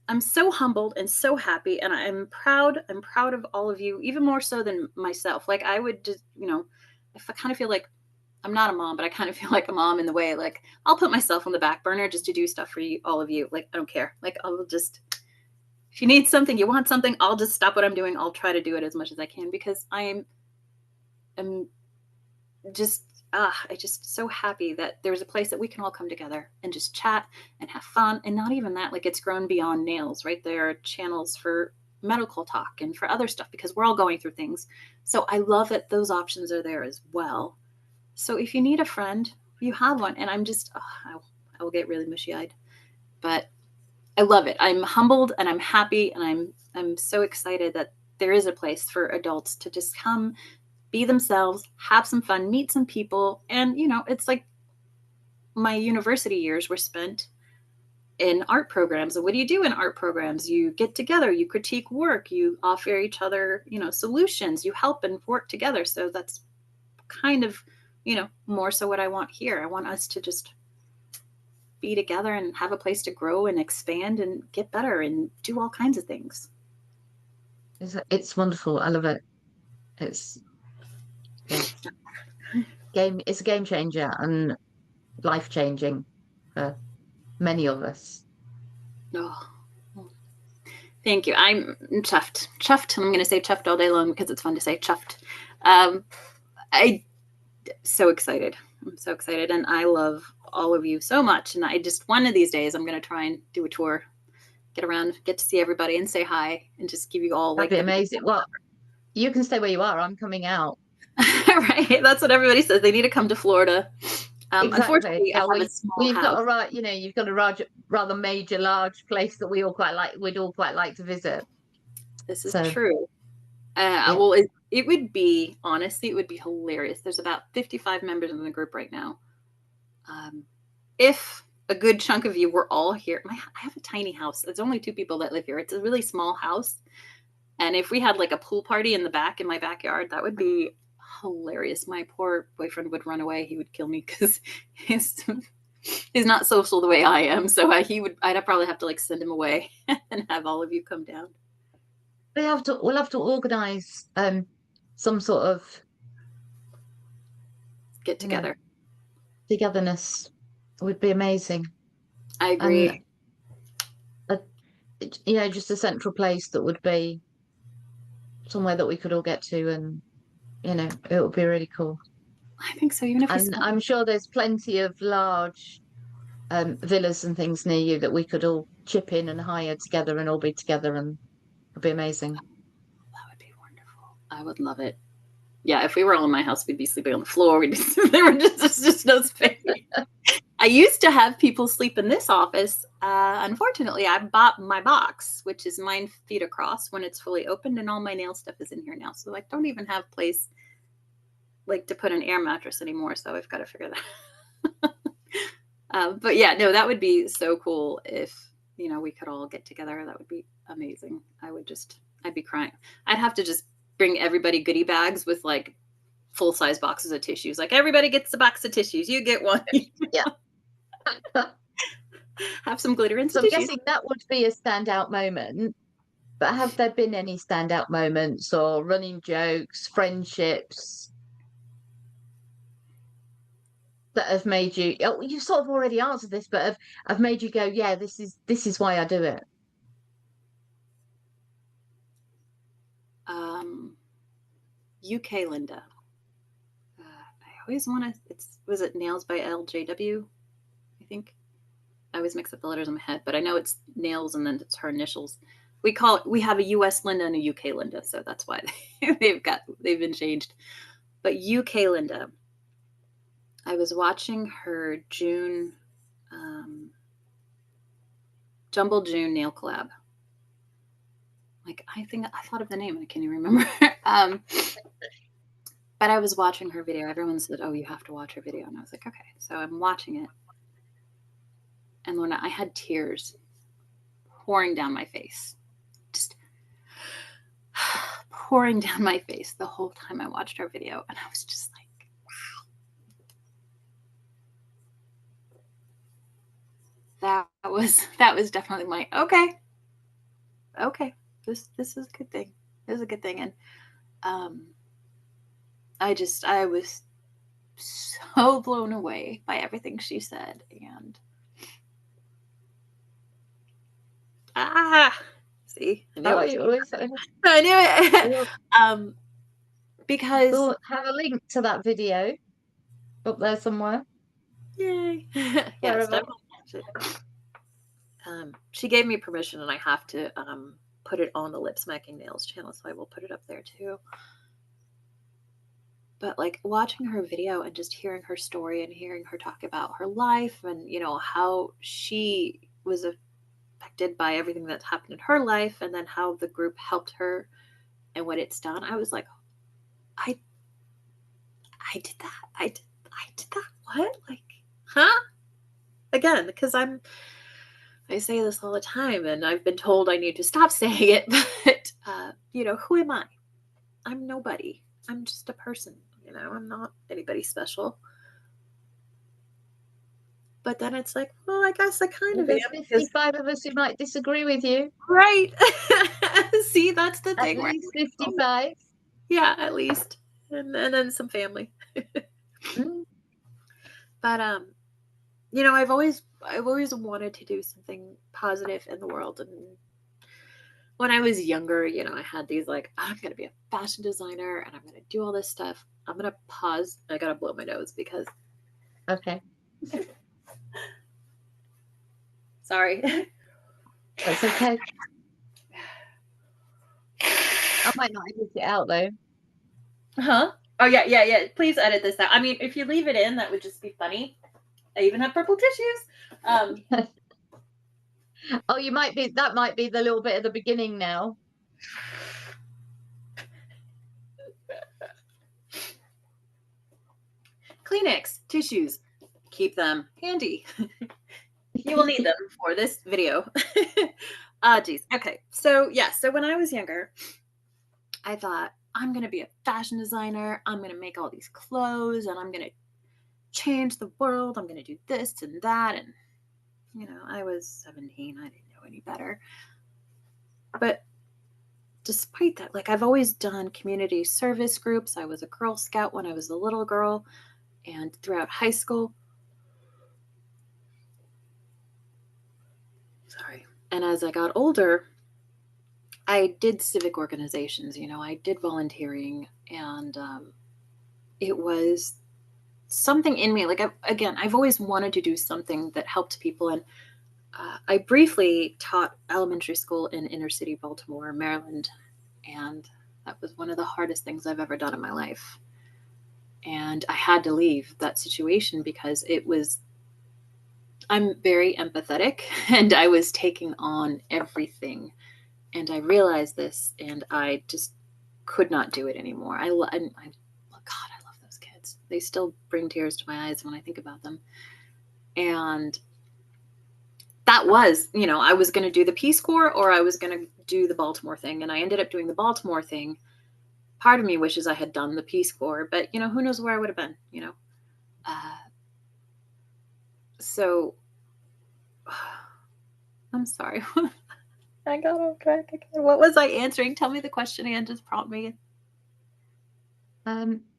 I'm so humbled and so happy, and I'm proud of all of you, even more so than myself. Like, I would just, you know, if I kind of feel like I'm not a mom, but I kind of feel like a mom in the way, like, I'll put myself on the back burner just to do stuff for you, all of you. Like, I don't care. Like, I'll just, if you need something, you want something, I'll just stop what I'm doing. I'll try to do it as much as I can because I'm just, I just so happy that there's a place that we can all come together and just chat and have fun. And not even that, like, it's grown beyond nails, right? There are channels for medical talk and for other stuff because we're all going through things. So I love that those options are there as well. So if you need a friend, you have one. And I'm just, I will get really mushy eyed, but I love it. I'm humbled and I'm happy, and I'm so excited that there is a place for adults to just come, be themselves, have some fun, meet some people. And, you know, it's like my university years were spent in art programs. And what do you do in art programs? You get together, you critique work, you offer each other, you know, solutions, you help and work together. So that's kind of, you know, more so what I want here. I want us to just be together and have a place to grow and expand and get better and do all kinds of things. It's wonderful. I love it. It's yeah, it's a game changer and life changing for many of us. Oh, Thank you. I'm chuffed. Chuffed. I'm going to say chuffed all day long because it's fun to say chuffed. I'm so excited. I'm so excited. And I love all of you so much. And I just, one of these days, I'm going to try and do a tour, get around, get to see everybody and say hi and just give you all That'd like be the amazing. Well, you can stay where you are. I'm coming out. right. That's what everybody says. They need to come to Florida. Exactly. Unfortunately, I Yeah, have a small we've got house. a right, you've got a rather major, large place that we all quite like. We'd all quite like to visit. This is So true. yeah, Well, it would be, honestly, it would be hilarious. There's about 55 members in the group right now. If a good chunk of you were all here, I have a tiny house. There's only 2 people that live here. It's a really small house. And if we had like a pool party in the back in my backyard, that would be hilarious. My poor boyfriend would run away. He would kill me because he's not social the way I am. So I'd probably have to like send him away and have all of you come down. we'll have to organise some sort of, Get together. togetherness. Would be amazing. I And agree. just a central place that would be somewhere that we could all get to, and it would be really cool. I think so. Even if we And spend I'm sure there's plenty of large villas and things near you that we could all chip in and hire together and all be together, and it'd be amazing. that would be wonderful. I would love it. Yeah, if we were all in my house, we'd be sleeping on the floor. There were just no space. I used to have people sleep in this office. Unfortunately, I bought my box, which is 9 feet across when it's fully opened, and all my nail stuff is in here now. So I don't even have place like to put an air mattress anymore. So I've got to figure that. But yeah, no, that would be so cool if we could all get together. That would be amazing. I'd be crying. I'd have to just bring everybody goodie bags with like full-size boxes of tissues. Like everybody gets a box of tissues. You get one. Yeah. Have some glitter and So some I'm tissues. guessing that would be a standout moment. But have there been any standout moments or running jokes, friendships that have made you? Oh, you sort of already answered this, but have made you go, yeah, this is why I do it. UK Linda. I always want to. Was it Nails by LJW? I think I always mix up the letters in my head, but I know it's Nails and then it's her initials. We have a US Linda and a UK Linda, so that's why they've been changed. But UK Linda, I was watching her Jumble June nail collab. Like I thought of the name and I can't even remember. But I was watching her video. Everyone said, "Oh, you have to watch her video," and I was like, "Okay." So I'm watching it, and Lorna, I had tears pouring down my face, just pouring down my face the whole time I watched her video, and I was just like, "Wow." That was definitely my okay. This is a good thing. This is a good thing, and I was so blown away by everything she said, and see, I knew Oh, it. you always I knew it. we'll, Because we'll have a link to that video up there somewhere, yay, yes, wherever. definitely. She gave me permission, and I have to put it on the Lipsmacking Nails channel, so I will put it up there too. But like watching her video and just hearing her story and hearing her talk about her life and how she was affected by everything that's happened in her life, and then how the group helped her and what it's done, I was like, I did that. I did that. What? Like, huh? Again, because I say this all the time, and I've been told I need to stop saying it, but who am I? I'm nobody. I'm just a person. I'm not anybody special. But then it's like, well, I guess I kind of am. There's 55 of us who might disagree with you. Right. See, that's the At thing. Right? least 55. Yeah, at least. And then some family. Mm. But I've always wanted to do something positive in the world, and when I was younger, I had these like, I'm going to be a fashion designer and I'm going to do all this stuff. I'm going to pause. I got to blow my nose because, Okay. sorry. That's okay. I might not edit it out though. Huh? Oh, yeah, yeah, yeah. Please edit this out. I mean, if you leave it in, that would just be funny. I even have purple tissues. Oh, that might be the little bit at the beginning now. Kleenex, tissues, keep them handy. You will need them for this video. Geez. Okay. So, yeah. So when I was younger, I thought, I'm going to be a fashion designer. I'm going to make all these clothes and I'm going to change the world. I'm going to do this and that. And, I was 17. I didn't know any better. But despite that, like I've always done community service groups. I was a Girl Scout when I was a little girl and throughout high school. Sorry. And as I got older, I did civic organizations, I did volunteering, and it was something in me. Like, I've always wanted to do something that helped people. And I briefly taught elementary school in inner city Baltimore, Maryland, and that was one of the hardest things I've ever done in my life. And I had to leave that situation because I'm very empathetic and I was taking on everything. And I realized this and I just could not do it anymore. God, I love those kids. They still bring tears to my eyes when I think about them. And that was, I was going to do the Peace Corps or I was going to do the Baltimore thing. And I ended up doing the Baltimore thing. Part of me wishes I had done the Peace Corps, but, who knows where I would have been, So, I'm sorry. I got off track again. What was I answering? Tell me the question again. Just prompt me.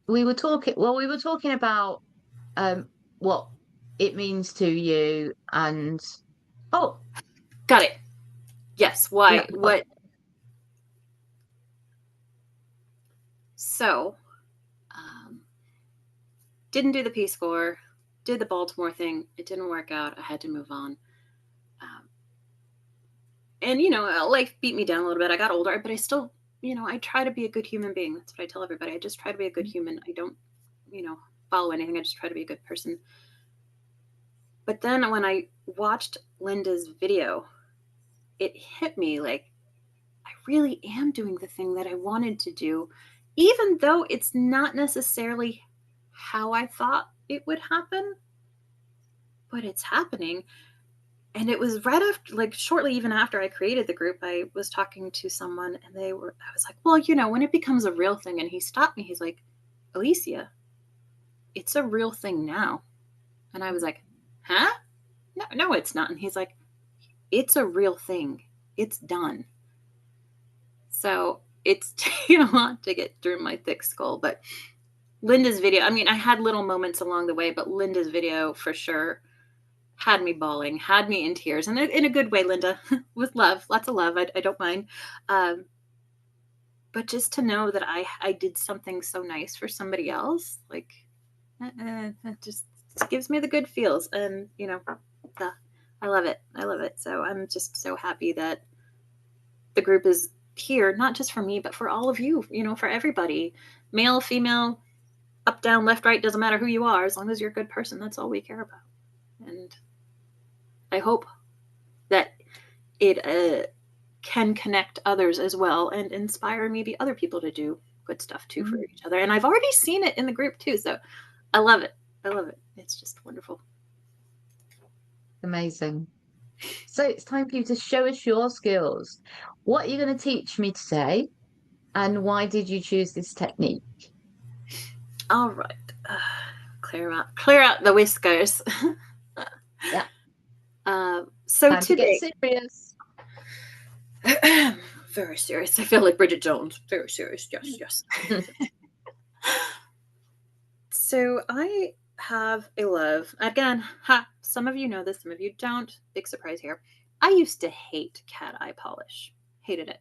We were talking about what it means to you and Got it. Yes. Why? yeah. What? So, didn't do the Peace Corps, did the Baltimore thing. It didn't work out. I had to move on. And, life beat me down a little bit. I got older, but I still, I try to be a good human being. That's what I tell everybody. I just try to be a good human. I don't, follow anything. I just try to be a good person. But then when I watched Linda's video, it hit me like, I really am doing the thing that I wanted to do, even though it's not necessarily how I thought it would happen, but it's happening. And it was right after, like shortly even after I created the group, I was talking to someone and I was like, well, when it becomes a real thing, and he stopped me, he's like, Alicia, it's a real thing now. And I was like, huh? No, it's not. And he's like, it's a real thing. It's done. So it's taken a lot to get through my thick skull, but Linda's video, I mean, I had little moments along the way, but Linda's video for sure had me bawling, had me in tears, and in a good way, Linda, with love, lots of love. I don't mind. But just to know that I did something so nice for somebody else, like, it just gives me the good feels. And, I love it. I love it. So I'm just so happy that the group is here, not just for me, but for all of you, for everybody, male, female, up, down, left, right, doesn't matter who you are. As long as you're a good person, that's all we care about. And I hope that it can connect others as well and inspire maybe other people to do good stuff too for each other. And I've already seen it in the group too. So I love it. I love it. It's just wonderful. Amazing. So it's time for you to show us your skills. What are you going to teach me today? And why did you choose this technique? All right. Clear out the whiskers. Yeah. So time today, to get serious. Very serious. I feel like Bridget Jones. Very serious. Yes. So I have a love. Again, some of you know this, some of you don't. Big surprise here. I used to hate cat eye polish. Hated it.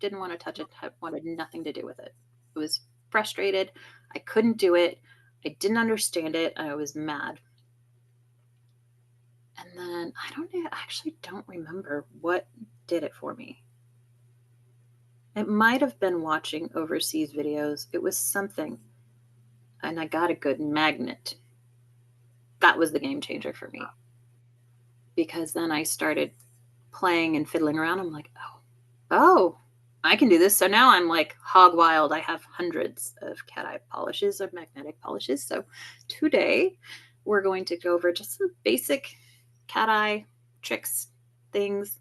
Didn't want to touch it. Wanted nothing to do with it. I was frustrated. I couldn't do it. I didn't understand it. I was mad. And then I actually don't remember what did it for me. It might have been watching overseas videos. It was something. And I got a good magnet. That was the game changer for me. Because then I started playing and fiddling around. I'm like, oh, I can do this. So now I'm like hog wild. I have hundreds of cat eye polishes or magnetic polishes. So today we're going to go over just some basic cat eye tricks, things.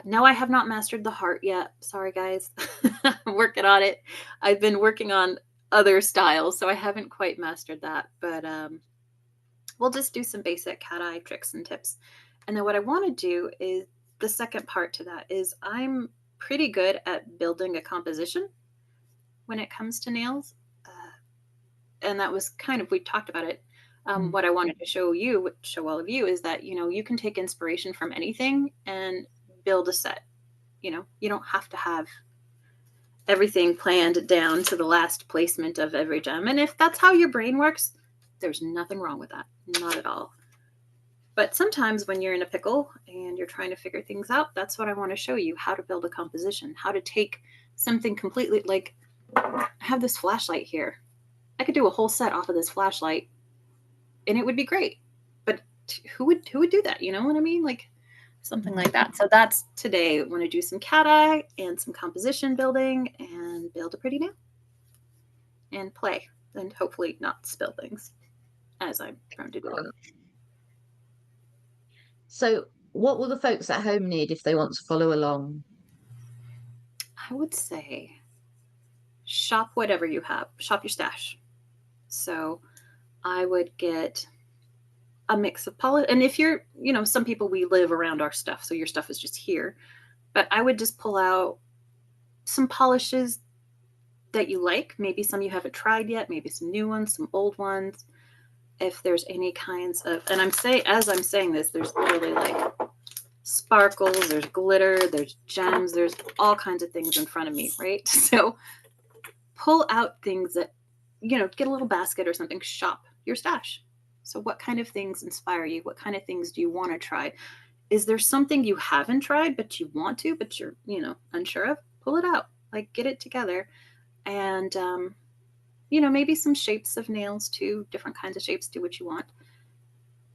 No, I have not mastered the heart yet. Sorry, guys. I'm working on it. I've been working on other styles, so I haven't quite mastered that. But we'll just do some basic cat eye tricks and tips. And then what I want to do is the second part to that is I'm pretty good at building a composition when it comes to nails. And that was kind of, we talked about it. What I wanted to show all of you is that, you can take inspiration from anything and build a set. You don't have to have everything planned down to the last placement of every gem. And if that's how your brain works, there's nothing wrong with that. Not at all. But sometimes when you're in a pickle and you're trying to figure things out, that's what I want to show you, how to build a composition, how to take something completely, like I have this flashlight here. I could do a whole set off of this flashlight and it would be great. But who would do that? You know what I mean? Like something like that. So that's today. I want to do some cat eye and some composition building and build a pretty nail and play and hopefully not spill things as I'm prone to do. So what will the folks at home need if they want to follow along? I would say shop whatever you have. Shop your stash. So I would get a mix of polish. And if you're, some people, we live around our stuff, so your stuff is just here. But I would just pull out some polishes that you like. Maybe some you haven't tried yet, maybe some new ones, some old ones. If there's any kinds of, and as I'm saying this, there's literally like sparkles, there's glitter, there's gems, there's all kinds of things in front of me, right? So pull out things that, get a little basket or something, shop your stash. So what kind of things inspire you? What kind of things do you want to try? Is there something you haven't tried, but you want to, but you're, unsure of? Pull it out, like get it together. And, maybe some shapes of nails too, different kinds of shapes, do what you want.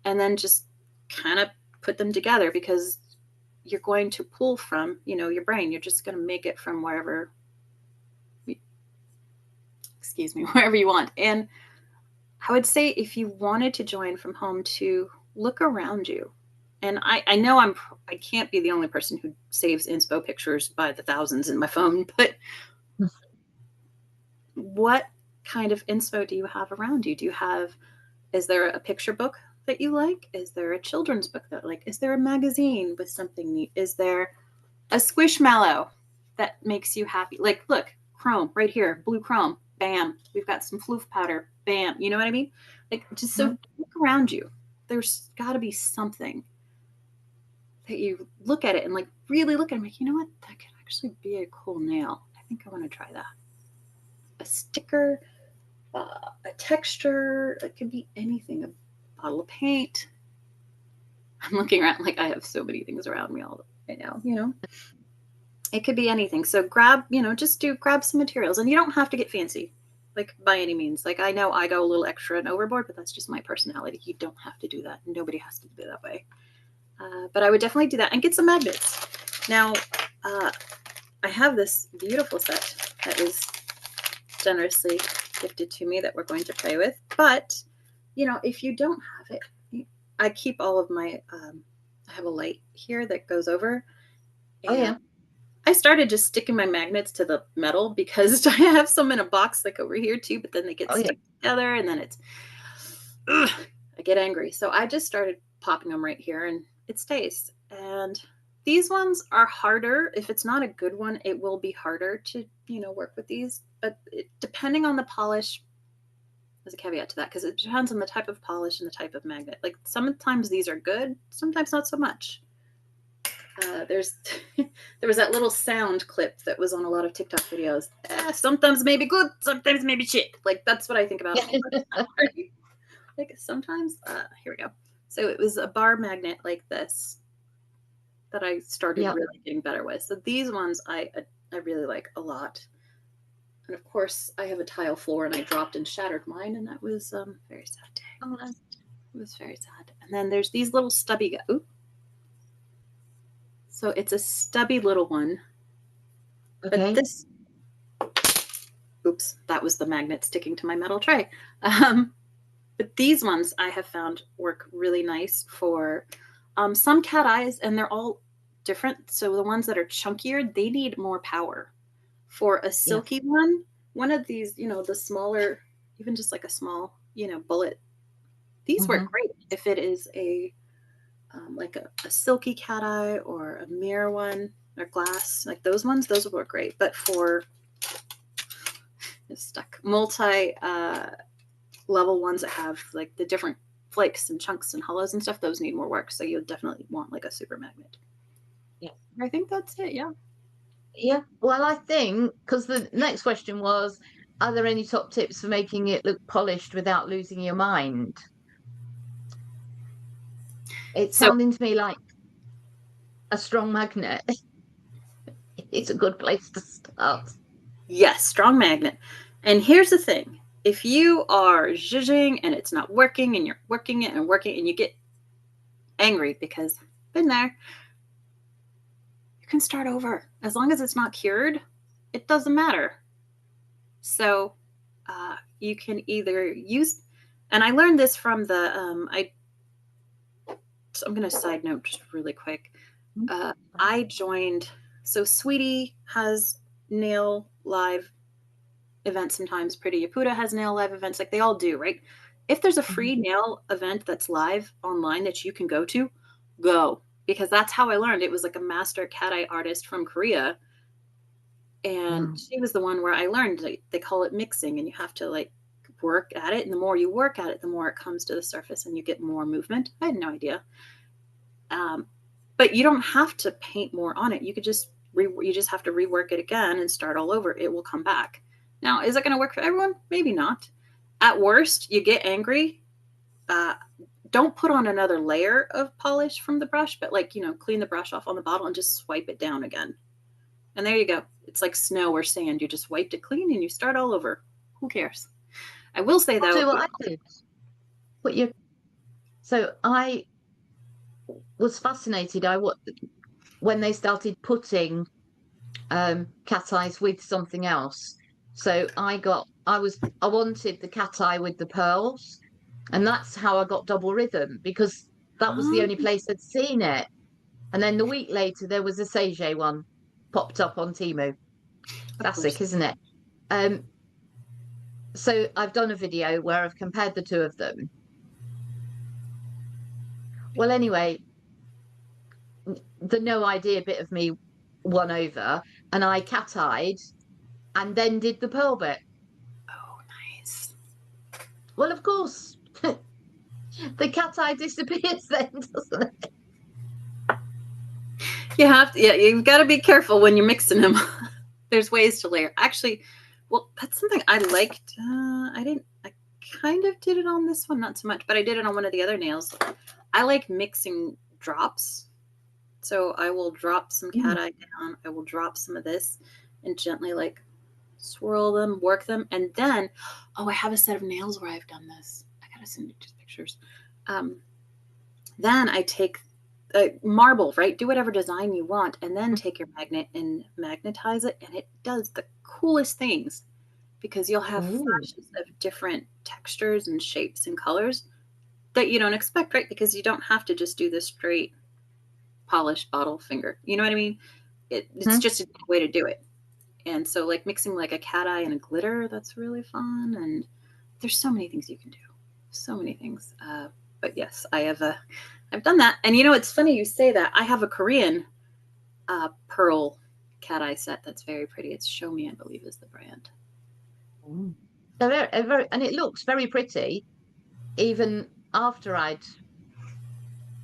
And then just kind of put them together because you're going to pull from, your brain. You're just going to make it from wherever you want. And I would say if you wanted to join from home to look around you. And I know I can't be the only person who saves inspo pictures by the thousands in my phone, but what kind of inspo do you have around you? Is there a picture book that you like? Is there a children's book that like? Is there a magazine with something neat? Is there a squishmallow that makes you happy? Like, look, chrome right here, blue chrome. Bam. We've got some floof powder. Bam. You know what I mean? Like, just so look around you. There's got to be something that you look at it and like really look at it and like, you know what? That could actually be a cool nail. I think I want to try that. A sticker, a texture. It could be anything. A bottle of paint. I'm looking around like I have so many things around me all right now, It could be anything. So grab some materials. And you don't have to get fancy, like by any means. Like I know I go a little extra and overboard, but that's just my personality. You don't have to do that. Nobody has to do it that way. But I would definitely do that and get some magnets. Now, I have this beautiful set that is generously gifted to me that we're going to play with. But, if you don't have it, I keep all of my, I have a light here that goes over. Oh, yeah. I started just sticking my magnets to the metal because I have some in a box like over here too, but then they get stuck together and then I get angry. So I just started popping them right here and it stays. And these ones are harder. If it's not a good one, it will be harder to, work with these. But depending on the polish, there's a caveat to that because it depends on the type of polish and the type of magnet. Like sometimes these are good, sometimes not so much. There's there was that little sound clip that was on a lot of TikTok videos. Sometimes maybe good, sometimes maybe shit. Like that's what I think about. Like sometimes, here we go. So it was a bar magnet like this that I started Yeah. really getting better with. So these ones I really like a lot. And of course, I have a tile floor, and I dropped and shattered mine, and that was very sad day. Oh, It was very sad. And then there's these little stubby guys. Ooh. So it's a stubby little one. okay. But this, oops, that was the magnet sticking to my metal tray. But these ones I have found work really nice for some cat eyes, and they're all different. So the ones that are chunkier, they need more power. For a silky one of these, the smaller, even just like a small, bullet, these work great if it is a like a silky cat eye or a mirror one or glass, like those ones, those will work great. But for stuck multi level ones that have like the different flakes and chunks and hollows and stuff, those need more work. So you'll definitely want like a super magnet. Yeah. I think that's it. Yeah. Yeah. Well, I think because the next question was, are there any top tips for making it look polished without losing your mind? It's So sounding to me like a strong magnet. It's a good place to start. yes, strong magnet. And here's the thing. If you are zhuzhing and it's not working and you're working it and working and you get angry because I've been there, you can start over. As long as it's not cured, it doesn't matter. So you can either use, and I learned this from the, so I'm going to side note just really quick. I joined, so Sweetie has nail live events sometimes. Pretty Yaputa has nail live events, like they all do, right? If there's a free nail event that's live online that you can go to, go. Because that's how I learned. It was like a master cat eye artist from Korea. And she was the one where I learned, like, they call it mixing, and you have to like work at it. And the more you work at it, the more it comes to the surface and you get more movement. I had no idea. But you don't have to paint more on it. You could just, you just have to rework it again and start all over. It will come back. Now, is it going to work for everyone? Maybe not. At worst, you get angry. Don't put on another layer of polish from the brush, but like, clean the brush off on the bottle and just swipe it down again. And there you go. It's like snow or sand. You just wiped it clean and you start all over. Who cares? I will say though. Do what I did. So I was fascinated. When they started putting cat eyes with something else. So I wanted the cat eye with the pearls, and that's how I got double rhythm, because that was the only place I'd seen it. And then the week later there was a Sage one popped up on Temu. Classic, isn't it? So I've done a video where I've compared the two of them. Well, anyway, the no idea bit of me won over, and I cat-eyed and then did the pearl bit. Oh, nice. Well, of course, the cat eye disappears then, doesn't it? You've got to be careful when you're mixing them. There's ways to layer. Actually, well, that's something I liked. I kind of did it on this one, not so much, but I did it on one of the other nails. I like mixing drops. So I will drop some cat eye down. I will drop some of this and gently like swirl them, work them. And then, I have a set of nails where I've done this. I got to send you just pictures. Then I take marble, right? Do whatever design you want, and then take your magnet and magnetize it, and it does the coolest things, because you'll have flashes of different textures and shapes and colors that you don't expect, right? Because you don't have to just do the straight polished bottle finger. You know what I mean? It's just a way to do it. And so like mixing like a cat eye and a glitter, that's really fun. And there's so many things you can do. So many things. But yes, I've done that. And it's funny you say that. I have a Korean pearl cat eye set that's very pretty. It's Show Me, I believe, is the brand. They're very, and it looks very pretty, even after I'd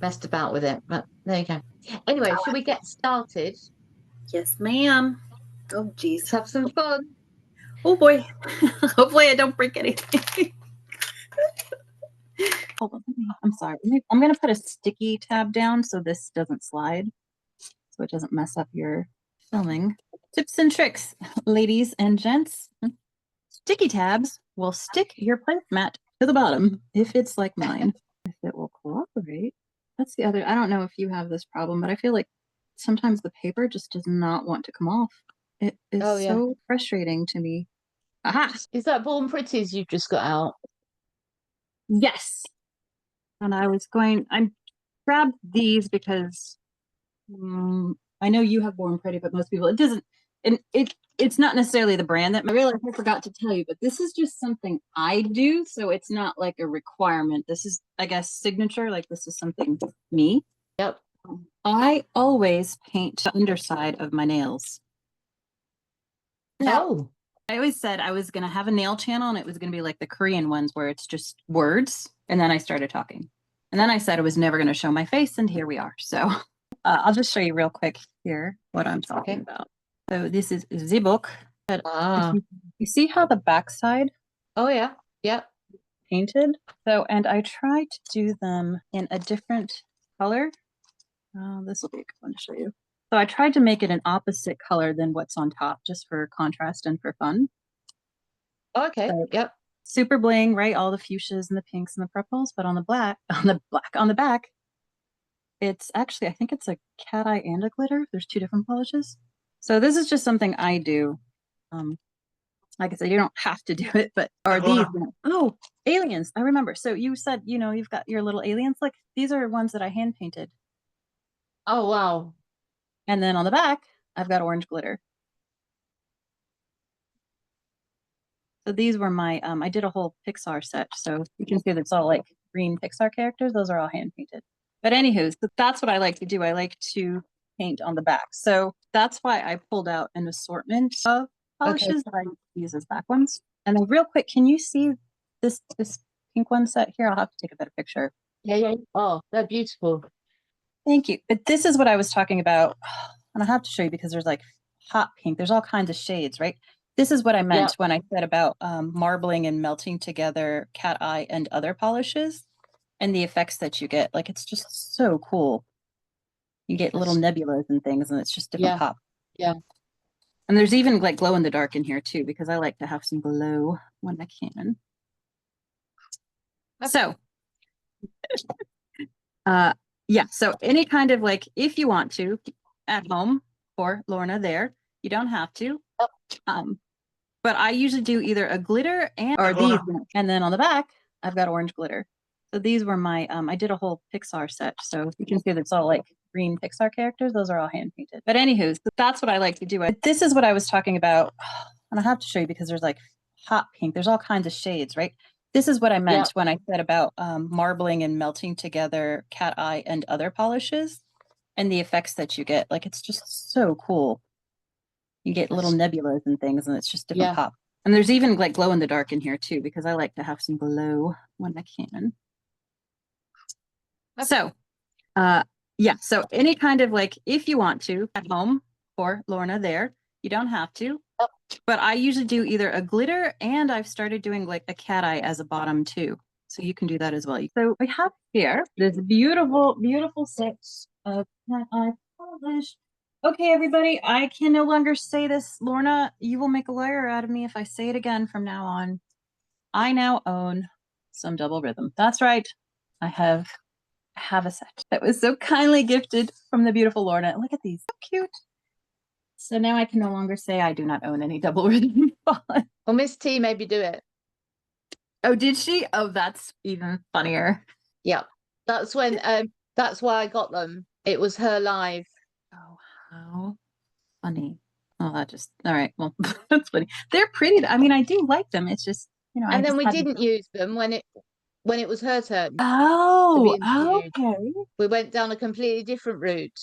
messed about with it. But there you go. Anyway, should we get started? Yes, ma'am. Oh, geez. Let's have some fun. Oh, boy. Hopefully I don't break anything. Hold on. I'm sorry. I'm going to put a sticky tab down so this doesn't slide, so it doesn't mess up your filming. Tips and tricks, ladies and gents. Sticky tabs will stick your placemat to the bottom if it's like mine. If it will cooperate. That's the other. I don't know if you have this problem, but I feel like sometimes the paper just does not want to come off. It is so frustrating to me. Aha! Is that Born Pretties you've just got out? Yes. And I grabbed these because I know you have Born Pretty, but most people, it doesn't, and it's not necessarily the brand that I realized I forgot to tell you, but this is just something I do. So it's not like a requirement. This is, I guess, signature. Like this is something me. Yep. I always paint the underside of my nails. Oh. I always said I was going to have a nail channel and it was going to be like the Korean ones where it's just words. And then I started talking. And then I said I was never going to show my face. And here we are. So I'll just show you real quick here what I'm talking about. So this is the book. You see how the backside? Oh, yeah. Yep. Painted. So, and I try to do them in a different color. This will be a good one to show you. So I tried to make it an opposite color than what's on top, just for contrast and for fun. Okay. So, yep. Super bling, right? All the fuchsias and the pinks and the purples, but on the back, it's actually, I think it's a cat eye and a glitter. There's two different polishes. So this is just something I do. Like I said, you don't have to do it, but are these? Oh, aliens! I remember. So you said, you've got your little aliens. Like these are ones that I hand painted. Oh, wow. And then on the back, I've got orange glitter. So these were my, I did a whole Pixar set. So you can see that's all like green Pixar characters. Those are all hand painted. But anywho, so that's what I like to do. I like to paint on the back. So that's why I pulled out an assortment of polishes that I use as back ones. And then real quick, can you see this pink one set here? I'll have to take a better picture. Yeah. Oh, they're beautiful. Thank you. But this is what I was talking about. And I have to show you because there's like hot pink. There's all kinds of shades, right? This is what I meant when I said about marbling and melting together cat eye and other polishes and the effects that you get. Like, it's just so cool. You get little nebulas and things, and it's just different pop. Yeah. And there's even like glow in the dark in here too, because I like to have some glow when I can. So, yeah. So any kind of like, if you want to, at home for Lorna there, you don't have to. But I usually do either a glitter or these, and then on the back, I've got orange glitter. So these were my, I did a whole Pixar set. So you can see that's all like green Pixar characters. Those are all hand painted. But anywho, so that's what I like to do. This is what I was talking about. And I have to show you because there's like hot pink. There's all kinds of shades, right? This is what I meant when I said about marbling and melting together cat eye and other polishes and the effects that you get. Like, it's just so cool. You get little nebulas and things, and it's just different pop. And there's even like glow in the dark in here too, because I like to have some glow when I can. So, yeah. So any kind of like, if you want to, at home for Lorna there, you don't have to. But I usually do either a glitter, and I've started doing like a cat eye as a bottom too. So you can do that as well. So we have here this beautiful, beautiful set of cat eye polish. Okay, everybody, I can no longer say this. Lorna, you will make a lawyer out of me if I say it again from now on. I now own some double rhythm. That's right. I have a set that was so kindly gifted from the beautiful Lorna. Look at these. So cute. So now I can no longer say I do not own any double rhythm. Well, Miss T maybe do it. Oh, did she? Oh, that's even funnier. Yeah. That's when that's why I got them. It was her live. Oh, how funny. Oh, that just all right. Well, that's funny. They're pretty. I mean, I do like them. It's just, and then we didn't use them when it was her turn. Oh, okay. We went down a completely different route.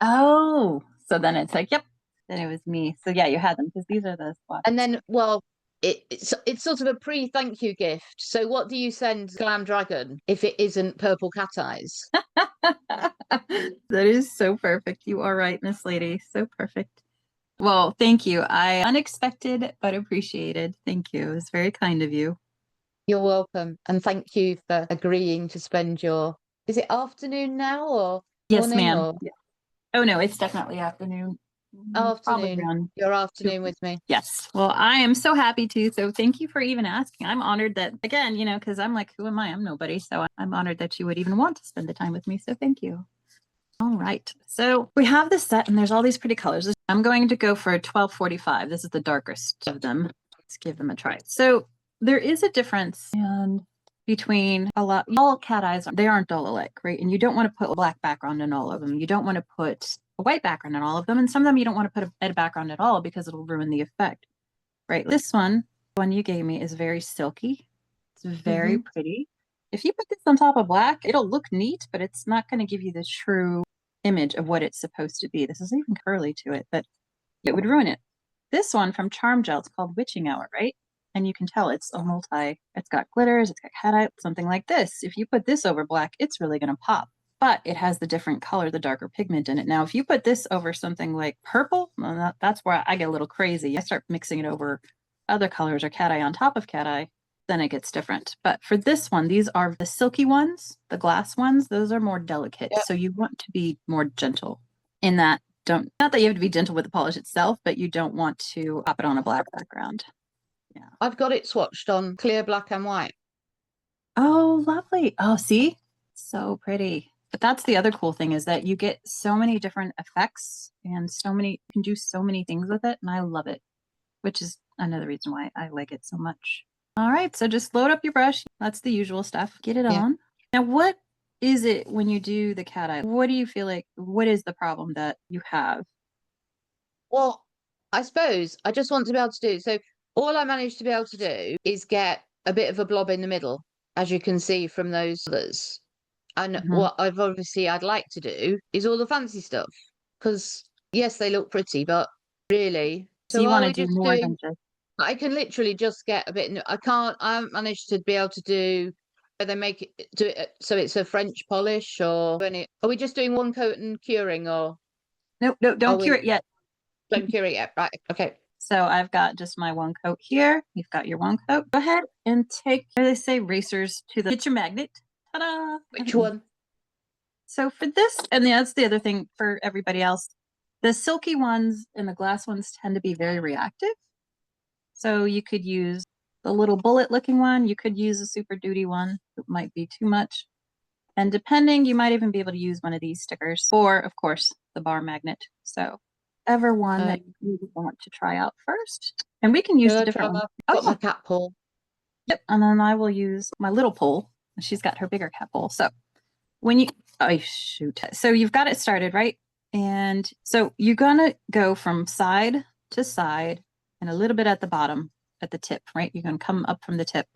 Oh, so then it's like, yep, then it was me. So yeah, you had them because these are the spots. And then, well, it's sort of a pre-thank you gift. So what do you send Glamdragon if it isn't purple cat eyes? That is so perfect. You are right, Miss Lady. So perfect. Well, thank you. I unexpected but appreciated. Thank you. It was very kind of you. You're welcome. And thank you for agreeing to spend your, is it afternoon now or Yes, morning ma'am. or Yeah. Oh no, it's definitely afternoon. Probably afternoon? around Your two. afternoon with me. Yes. Well, I am so happy to. So thank you for even asking. I'm honored that, again, because I'm like, who am I? I'm nobody. So I'm honored that you would even want to spend the time with me. So thank you. All right. So we have this set and there's all these pretty colors. I'm going to go for a 1245. This is the darkest of them. Let's give them a try. So there is a difference between all cat eyes. They aren't all alike, right? And you don't want to put a black background in all of them. You don't want to put a white background in all of them. And some of them you don't want to put a background at all because it'll ruin the effect, right? This one you gave me is very silky. It's very pretty. If you put this on top of black, it'll look neat, but it's not going to give you the true image of what it's supposed to be. This is even curly to it, but it would ruin it. This one from Charm Gel, it's called Witching Hour, right? And you can tell it's it's got glitters, it's got cat eye, something like this. If you put this over black, it's really going to pop. But it has the different color, the darker pigment in it. Now, if you put this over something like purple, well, that's where I get a little crazy. I start mixing it over other colors or cat eye on top of cat eye, then it gets different. But for this one, these are the silky ones, the glass ones, those are more delicate. Yep. So you want to be more gentle in that. Not that you have to be gentle with the polish itself, but you don't want to pop it on a black background. Yeah. I've got it swatched on clear black and white. Oh, lovely. Oh, see? So pretty. But that's the other cool thing is that you get so many different effects and you can do so many things with it. And I love it, which is another reason why I like it so much. All right. So just load up your brush. That's the usual stuff. Get it on. Now, what is it when you do the cat eye? What do you feel like? What is the problem that you have? Well, I suppose I just want to be able to do. So all I managed to be able to do is get a bit of a blob in the middle, as you can see from those others. And what I'd like to do is all the fancy stuff. Because yes, they look pretty, but really. So So you are want to we do just more doing? than just. I can literally just get a bit. I haven't managed to be able to do. They make it do it so it's a French polish, or are we just doing one coat and curing, or Nope, don't cure it yet. don't cure it yet? Right. Okay. So I've got just my one coat here. You've got your one coat. Go ahead and take, as they say, racers to get your magnet. Ta-da! Which one? So for this, and that's the other thing for everybody else, the silky ones and the glass ones tend to be very reactive. So you could use the little bullet looking one. You could use a super duty one. It might be too much. And depending, you might even be able to use one of these stickers or, of course, the bar magnet. So ever one that you want to try out first. And we can use the different ones. Got my cat paw. Yep. And then I will use my little pole. She's got her bigger cat pole. So oh, shoot. So you've got it started, right? And so you're going to go from side to side and a little bit at the bottom, at the tip, right? You're going to come up from the tip.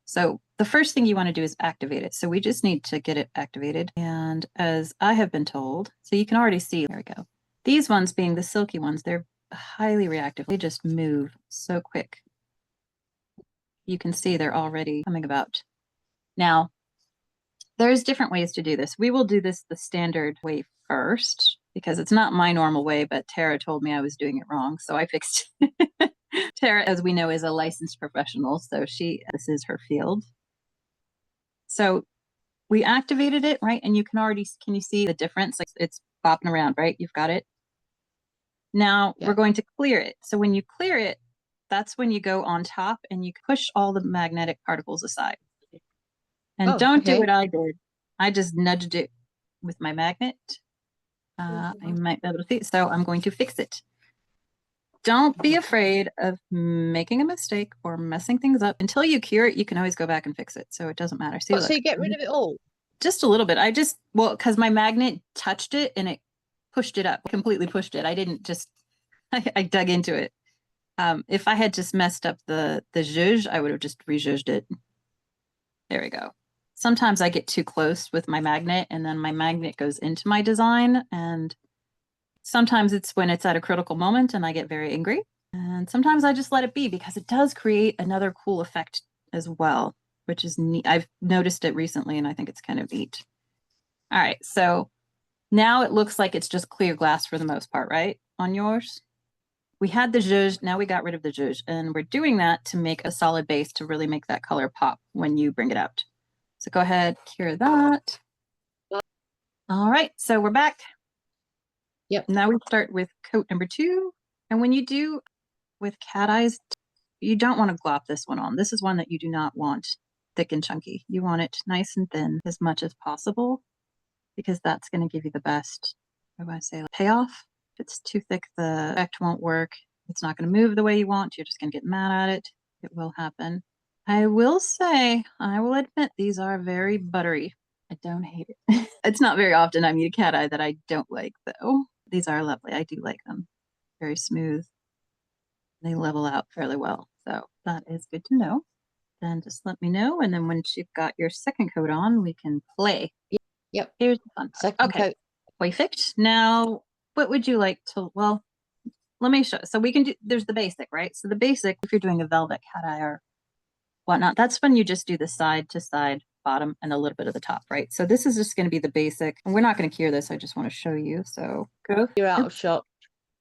So the first thing you want to do is activate it. So we just need to get it activated. And as I have been told, so you can already see, there we go. These ones being the silky ones, they're highly reactive. They just move so quick. You can see they're already coming about. Now, there's different ways to do this. We will do this the standard way first because it's not my normal way, but Tara told me I was doing it wrong. So I fixed it. Tara, as we know, is a licensed professional. So this is her field. So we activated it, right? And can you see the difference? Like it's bopping around, right? You've got it. Now we're going to clear it. So when you clear it, that's when you go on top and you push all the magnetic particles aside. And don't do what I did. I just nudged it with my magnet. I might be able to see it. So I'm going to fix it. Don't be afraid of making a mistake or messing things up. Until you cure it, you can always go back and fix it. So it doesn't matter. See, So you get rid of it all? Just a little bit. Because my magnet touched it and it pushed it up, completely pushed it. I didn't just, I dug into it. If I had just messed up the zhuzh, I would have just re-zhuzhed it. There we go. Sometimes I get too close with my magnet and then my magnet goes into my design. And sometimes it's when it's at a critical moment and I get very angry. And sometimes I just let it be because it does create another cool effect as well, which is neat. I've noticed it recently and I think it's kind of neat. All right. So Now it looks like it's just clear glass for the most part, right? On yours? We had the zhuzh, now we got rid of the zhuzh, and we're doing that to make a solid base to really make that color pop when you bring it out. So go ahead, cure that. All right, so we're back. Yep. Now we start with coat number 2. And when you do with cat eyes, you don't want to glop this one on. This is one that you do not want thick and chunky. You want it nice and thin as much as possible, because that's going to give you the best, I want to say, payoff. If it's too thick, the effect won't work. It's not going to move the way you want. You're just going to get mad at it. It will happen. I will say, I will admit, these are very buttery. I don't hate it. It's not very often I meet a cat eye that I don't like, though. These are lovely. I do like them. Very smooth. They level out fairly well. So that is good to know. Then just let me know. And then once you've got your second coat on, we can play. Yep. Here's the fun part. Second coat. Perfect. Now, what would you like to, well, let me show. So we can do, there's the basic, right? So the basic, if you're doing a velvet cat eye or whatnot, that's when you just do the side to side, bottom, and a little bit of the top, right? So this is just going to be the basic. And we're not going to cure this. I just want to show you. So go. You're out of shot.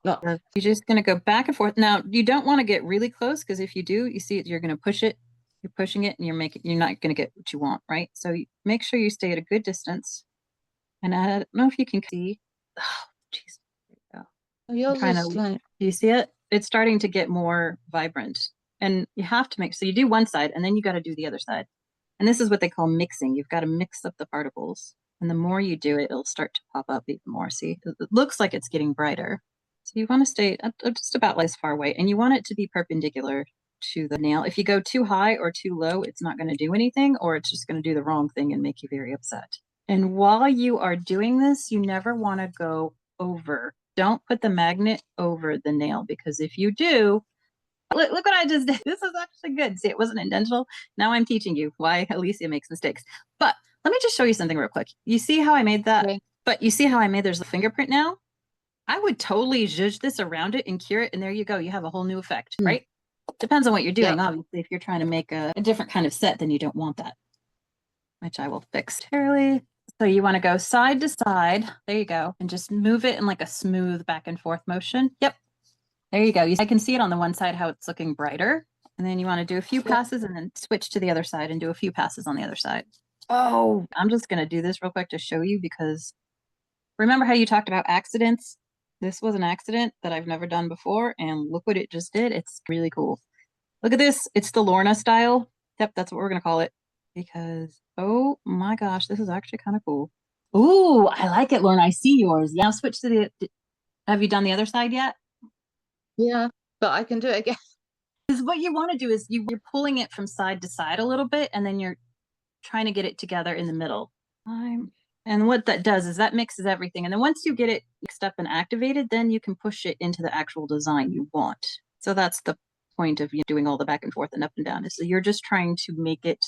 No. You're just going to go back and forth. Now, you don't want to get really close, because if you do, you see it, you're going to push it. You're pushing it and you're not going to get what you want, right? So make sure you stay at a good distance. And I don't know if you can see. Oh, jeez. There you go. Yours is like... Do you see it? It's starting to get more vibrant. And you have to so you do one side and then you got to do the other side. And this is what they call mixing. You've got to mix up the particles. And the more you do it, it'll start to pop up even more. See, it looks like it's getting brighter. So you want to stay just about as far away. And you want it to be perpendicular to the nail. If you go too high or too low, it's not going to do anything, or it's just going to do the wrong thing and make you very upset. And while you are doing this, you never want to go over. Don't put the magnet over the nail, because if you do, look what I just did. This is actually good. See, it wasn't intentional. Now I'm teaching you why Alicia makes mistakes. But let me just show you something real quick. You see how I made that? Okay. But you see how I made there's a fingerprint now? I would totally zhuzh this around it and cure it, and there you go. You have a whole new effect, right? Depends on what you're doing. Yeah. Obviously, if you're trying to make a different kind of set, then you don't want that, which I will fix terribly. So you want to go side to side. There you go. And just move it in like a smooth back and forth motion. Yep. There you go. I can see it on the one side, how it's looking brighter. And then you want to do a few passes and then switch to the other side and do a few passes on the other side. Oh, I'm just going to do this real quick to show you, because remember how you talked about accidents? This was an accident that I've never done before, and look what it just did. It's really cool. Look at this. It's the Lorna style. Yep, that's what we're going to call it, because, oh my gosh, this is actually kind of cool. Ooh, I like it, Lorna. I see yours. Yeah, switch to the, have you done the other side yet? Yeah, but I can do it again. Because what you want to do is you're pulling it from side to side a little bit, and then you're trying to get it together in the middle. And what that does is that mixes everything. And then once you get it mixed up and activated, then you can push it into the actual design you want. So that's the point of you doing all the back and forth and up and down. So you're just trying to make it,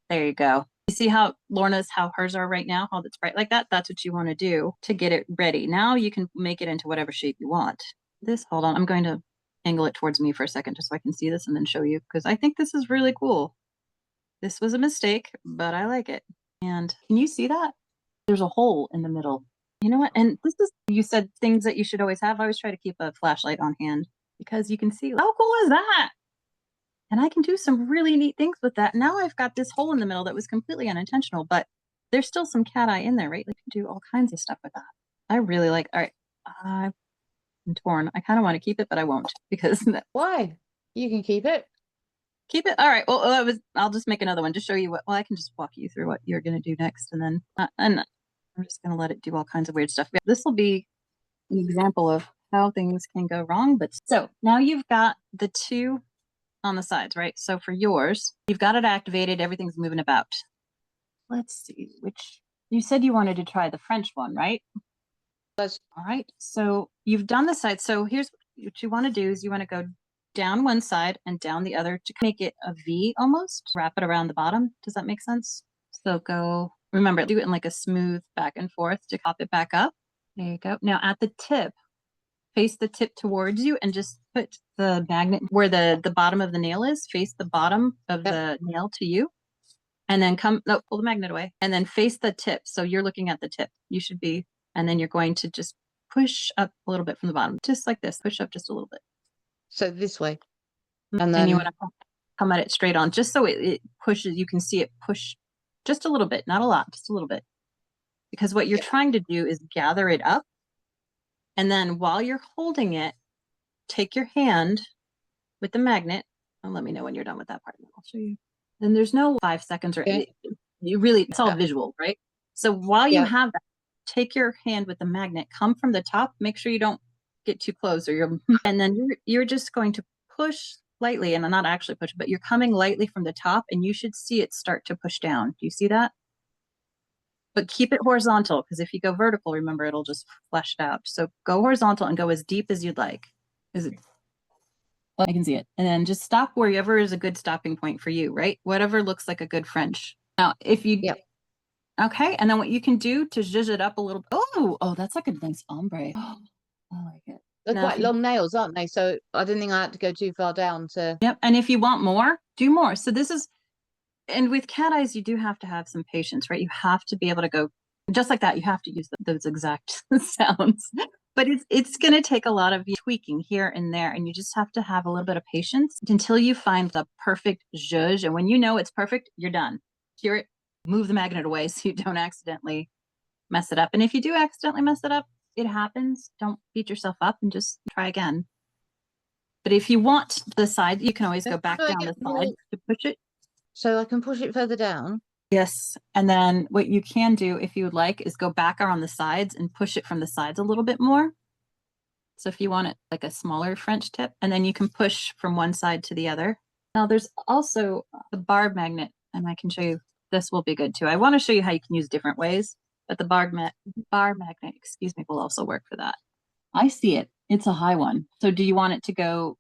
there you go. You see how Lorna's, how hers are right now, how it's bright like that? That's what you want to do to get it ready. Now you can make it into whatever shape you want. This, hold on, I'm going to angle it towards me for a second just so I can see this and then show you, because I think this is really cool. This was a mistake, but I like it. And can you see that? There's a hole in the middle. You know what? And this is, you said things that you should always have. I always try to keep a flashlight on hand, because you can see, how cool is that? And I can do some really neat things with that. Now I've got this hole in the middle that was completely unintentional, but there's still some cat eye in there, right? Like you can do all kinds of stuff with that. I really like, all right, I'm torn. I kind of want to keep it, but I won't, because why? You can keep it. Keep it. All right. Well, I'll just make another one to show you what, well, I can just walk you through what you're going to do next. And then, and I'm just going to let it do all kinds of weird stuff. This will be an example of how things can go wrong. But so now you've got the two on the sides, right? So for yours, you've got it activated. Everything's moving about. Let's see, which you said you wanted to try the French one, right? All right. So you've done the side. So here's what you want to do is you want to go down one side and down the other to make it a V almost. Wrap it around the bottom. Does that make sense? So go, remember, do it in like a smooth back and forth to pop it back up. There you go. Now at the tip, face the tip towards you and just put the magnet where the bottom of the nail is. Face the bottom of the nail to you. And then pull the magnet away. And then face the tip. So you're looking at the tip. You should be And then you're going to just push up a little bit from the bottom, just like this. Push up just a little bit. So this way. And then you want to come at it straight on, just so it pushes. You can see it push just a little bit, not a lot, just a little bit. Because what you're trying to do is gather it up. And then while you're holding it, take your hand with the magnet and let me know when you're done with that part. I'll show you. And there's no 5 seconds or you really, it's all visual, right? So while you have that, take your hand with the magnet, come from the top, make sure you don't get too close or you're, and then you're just going to push lightly, and I'm not actually pushing, but you're coming lightly from the top and you should see it start to push down. Do you see that? But keep it horizontal, because if you go vertical, remember, it'll just flush it out. So go horizontal and go as deep as you'd like. Is it? I can see it. And then just stop wherever is a good stopping point for you, right? Whatever looks like a good French. Now, if you, okay. And then what you can do to zhuzh it up a little. Oh, that's like a nice ombre. Oh, I like it. They're quite long nails, aren't they? So I didn't think I had to go too far down to. Yep. And if you want more, do more. So this is, and with cat eyes, you do have to have some patience, right? You have to be able to go just like that. You have to use those exact sounds, but it's going to take a lot of tweaking here and there. And you just have to have a little bit of patience until you find the perfect zhuzh. And when you know it's perfect, you're done. Cure it, move the magnet away so you don't accidentally mess it up. And if you do accidentally mess it up, it happens. Don't beat yourself up and just try again. But if you want the side, you can always go back down the side to push it. So I can push it further down? Yes. And then what you can do, if you would like, is go back around the sides and push it from the sides a little bit more. So if you want it like a smaller French tip, and then you can push from one side to the other. Now there's also a barb magnet, and I can show you, this will be good too. I want to show you how you can use different ways, but the barb magnet, excuse me, will also work for that. I see it. It's a high one. So do you want it to go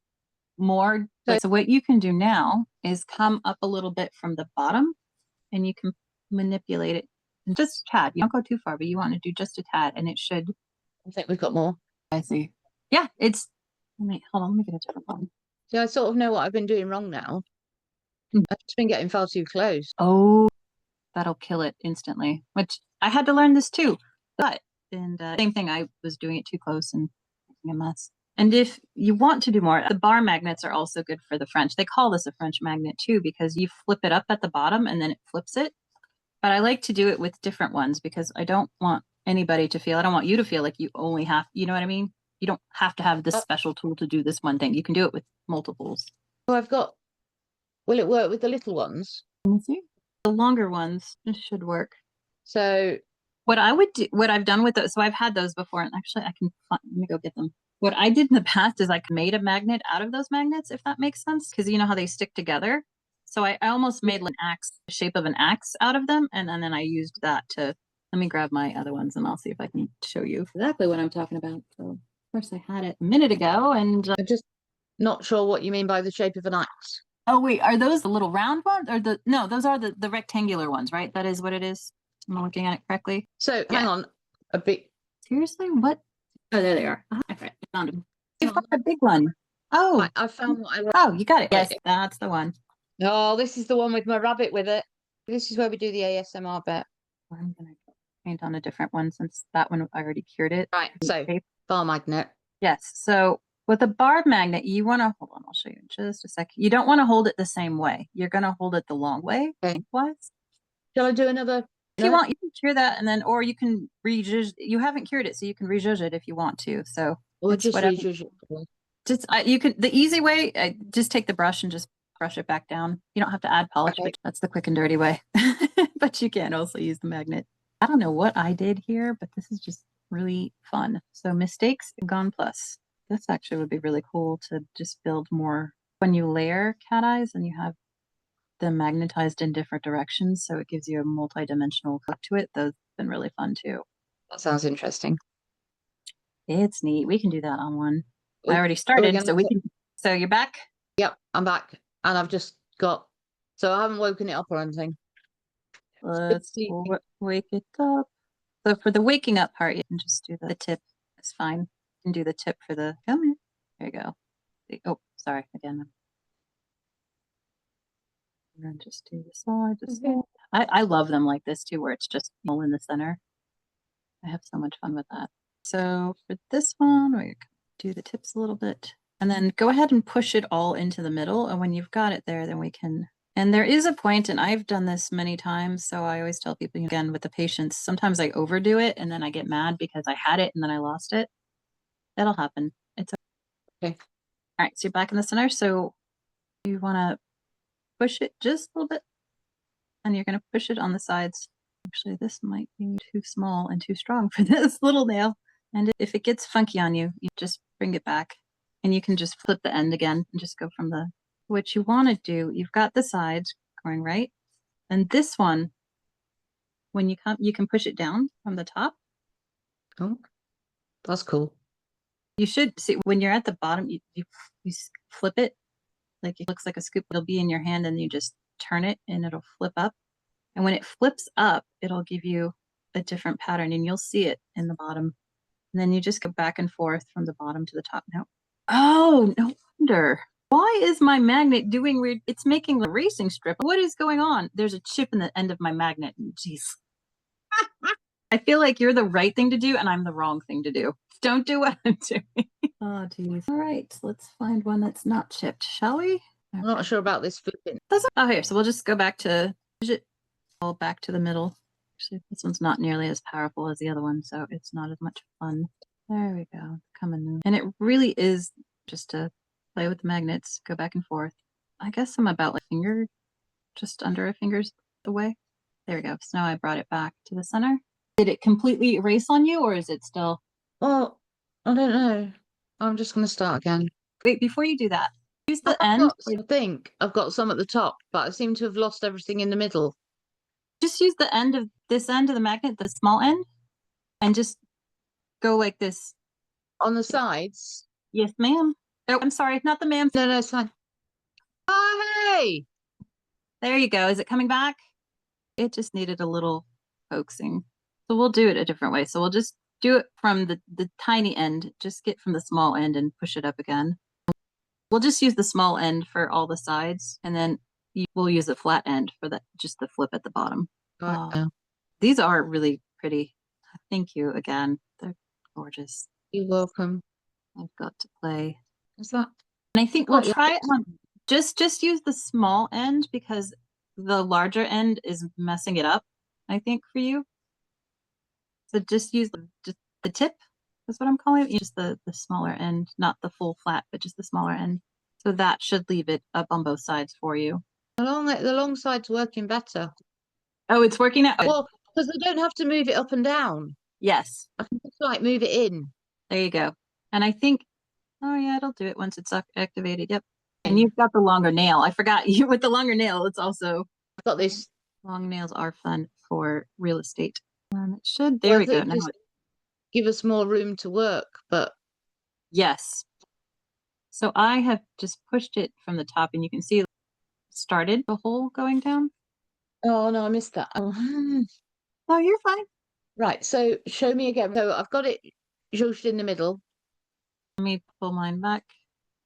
more? So what you can do now is come up a little bit from the bottom, and you can manipulate it just a tad. You don't go too far, but you want to do just a tad, and it should. I think we've got more. I see. Yeah, it's. Hold on, let me get a different one. See, I sort of know what I've been doing wrong now. I've just been getting far too close. Oh, that'll kill it instantly. Which I had to learn this too. But same thing, I was doing it too close and making a mess. And if you want to do more, the bar magnets are also good for the French. They call this a French magnet too, because you flip it up at the bottom and then it flips it. But I like to do it with different ones because I don't want anybody to feel, I don't want you to feel like you only have, you know what I mean? You don't have to have this special tool to do this one thing. You can do it with multiples. Oh, I've got, will it work with the little ones? Let me see. The longer ones, this should work. So what I would do, what I've done with those, so I've had those before, and actually I can, let me go get them. What I did in the past is I made a magnet out of those magnets, if that makes sense, because you know how they stick together. So I almost made an axe, the shape of an axe out of them, and then I used that to, let me grab my other ones and I'll see if I can show you exactly what I'm talking about. So of course I had it a minute ago, and I'm just not sure what you mean by the shape of an axe. Oh wait, are those the little round ones or no, those are the rectangular ones, right? That is what it is. Am I looking at it correctly? So hang on a bit. Seriously? What? Oh, there they are. Okay, I found them. You found a big one. Oh, I found what I like. Oh, you got it. Yes, that's the one. Oh, this is the one with my rabbit with it. This is where we do the ASMR bit. I'm gonna paint on a different one since that one I already cured it. Right. So bar magnet. Yes. So with a barb magnet, you want to hold on. I'll show you in just a sec. You don't want to hold it the same way. You're going to hold it the long way. Okay. Lengthwise. Shall I do another? If you want, you can cure that, and then, or you can rejudge. You haven't cured it, so you can rejudge it if you want to. So Or just rejudge it. Just you can. The easy way, just take the brush and just brush it back down. You don't have to add polish. Okay. But that's the quick and dirty way. But you can also use the magnet. I don't know what I did here, but this is just really fun. So mistakes gone plus. This actually would be really cool to just build more when you layer cat eyes and you have them magnetized in different directions. So it gives you a multi-dimensional look to it. Those have been really fun too. That sounds interesting. It's neat. We can do that on one. I already started, so we can. So you're back? Yep, I'm back. And I've just got, so I haven't woken it up or anything. Let's wake it up. So for the waking up part, you can just do the tip. It's fine. You can do the tip for the, come here. There you go. Oh, sorry. Again. And then just do the side. I love them like this too, where it's just all in the center. I have so much fun with that. So for this one, we do the tips a little bit and then go ahead and push it all into the middle. And when you've got it there, then we can, and there is a point, and I've done this many times. So I always tell people, again, with the patience, sometimes I overdo it and then I get mad because I had it and then I lost it. That'll happen. It's Okay. All right. So you're back in the center. So you want to push it just a little bit and you're going to push it on the sides. Actually, this might be too small and too strong for this little nail. And if it gets funky on you, you just bring it back and you can just flip the end again and just go from the, what you want to do, you've got the sides going right. And this one, when you come, you can push it down from the top. Oh, that's cool. You should see when you're at the bottom, you flip it. Like it looks like a scoop. It'll be in your hand and you just turn it and it'll flip up. And when it flips up, it'll give you a different pattern and you'll see it in the bottom. And then you just go back and forth from the bottom to the top. Now, oh, no wonder. Why is my magnet doing weird? It's making the racing strip. What is going on? There's a chip in the end of my magnet. Jeez. I feel like you're the right thing to do and I'm the wrong thing to do. Don't do what I'm doing. Oh, geez. All right, let's find one that's not chipped, shall we? I'm not sure about this flipping. Oh, here. So we'll just go back to all back to the middle. Actually, this one's not nearly as powerful as the other one, so it's not as much fun. There we go. Coming. And it really is just to play with the magnets, go back and forth. I guess I'm about like finger, just under a finger's away. There we go. So now I brought it back to the center. Did it completely erase on you or is it still? Well, I don't know. I'm just going to start again. Wait, before you do that, use the I end. think I've got some at the top, but I seem to have lost everything in the middle. Just use the end of this end of the magnet, the small end, and just go like this. On the sides? Yes, ma'am. Oh, I'm sorry, not the ma'am. No, it's fine. Oh, hey! There you go. Is it coming back? It just needed a little coaxing. So we'll do it a different way. So we'll just do it from the tiny end. Just get from the small end and push it up again. We'll just use the small end for all the sides, and then we'll use the flat end for just the flip at the bottom. These are really pretty. Thank you again. They're gorgeous. You're welcome. I've got to play. Is that? And I think we'll try it on. Just use the small end because the larger end is messing it up, I think, for you. So just use just the tip. That's what I'm calling it. Just the smaller end, not the full flat, but just the smaller end. So that should leave it up on both sides for you. The long side's working better. Oh, it's working out. Well, because I don't have to move it up and down. Yes. I can just like move it in. There you go. And I think, oh yeah, it'll do it once it's activated. Yep. And you've got the longer nail. I forgot you with the longer nail. It's also. I've got this. Long nails are fun for real estate. It should. There we go. Now give us more room to work, but yes. So I have just pushed it from the top and you can see it started the hole going down. Oh no, I missed that. Oh, you're fine. Right, so show me again. So I've got it just in the middle. Let me pull mine back.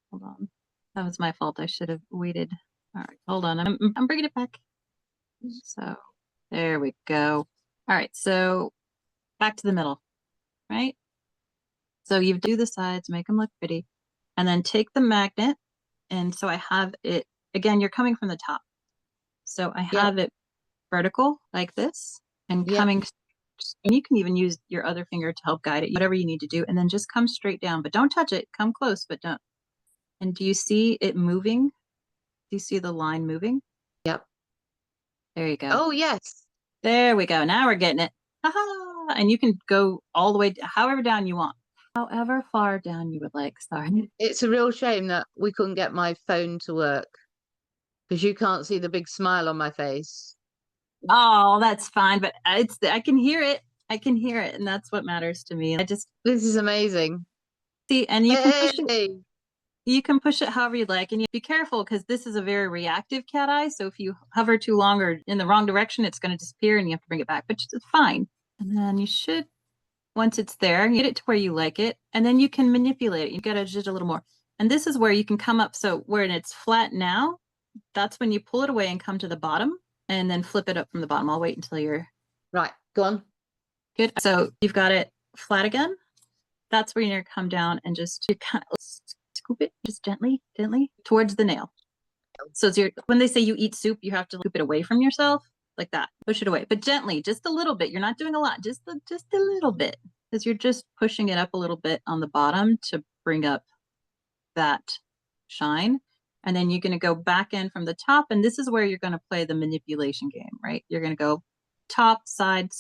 Hold on. That was my fault. I should have waited. All right, hold on. I'm bringing it back. So there we go. All right, so back to the middle, right? So you do the sides, make them look pretty, and then take the magnet. And so I have it, again, you're coming from the top. So I have it vertical like this and coming, and you can even use your other finger to help guide it, whatever you need to do. And then just come straight down, but don't touch it. Come close, but don't. And do you see it moving? Do you see the line moving? Yep. There you go. Oh, yes. There we go. Now we're getting it. Ha-ha! And you can go all the way, however down you want. However far down you would like. Sorry. It's a real shame that we couldn't get my phone to work because you can't see the big smile on my face. Oh, that's fine. But I can hear it. I can hear it. And that's what matters to me. This is amazing. See, and you can push it. You can push it however you like, and you be careful because this is a very reactive cat eye. So if you hover too long or in the wrong direction, it's going to disappear and you have to bring it back, but it's fine. And then you should, once it's there, get it to where you like it, and then you can manipulate it. You got to just a little more. And this is where you can come up. So where it's flat now, that's when you pull it away and come to the bottom and then flip it up from the bottom. I'll wait until you're. Right, go on. Good. So you've got it flat again. That's where you're going to come down and just kind of scoop it just gently, gently towards the nail. So it's when they say you eat soup, you have to scoop it away from yourself like that. Push it away, but gently, just a little bit. You're not doing a lot, just a little bit, because you're just pushing it up a little bit on the bottom to bring up that shine. And then you're going to go back in from the top, and this is where you're going to play the manipulation game, right? You're going to go top, side,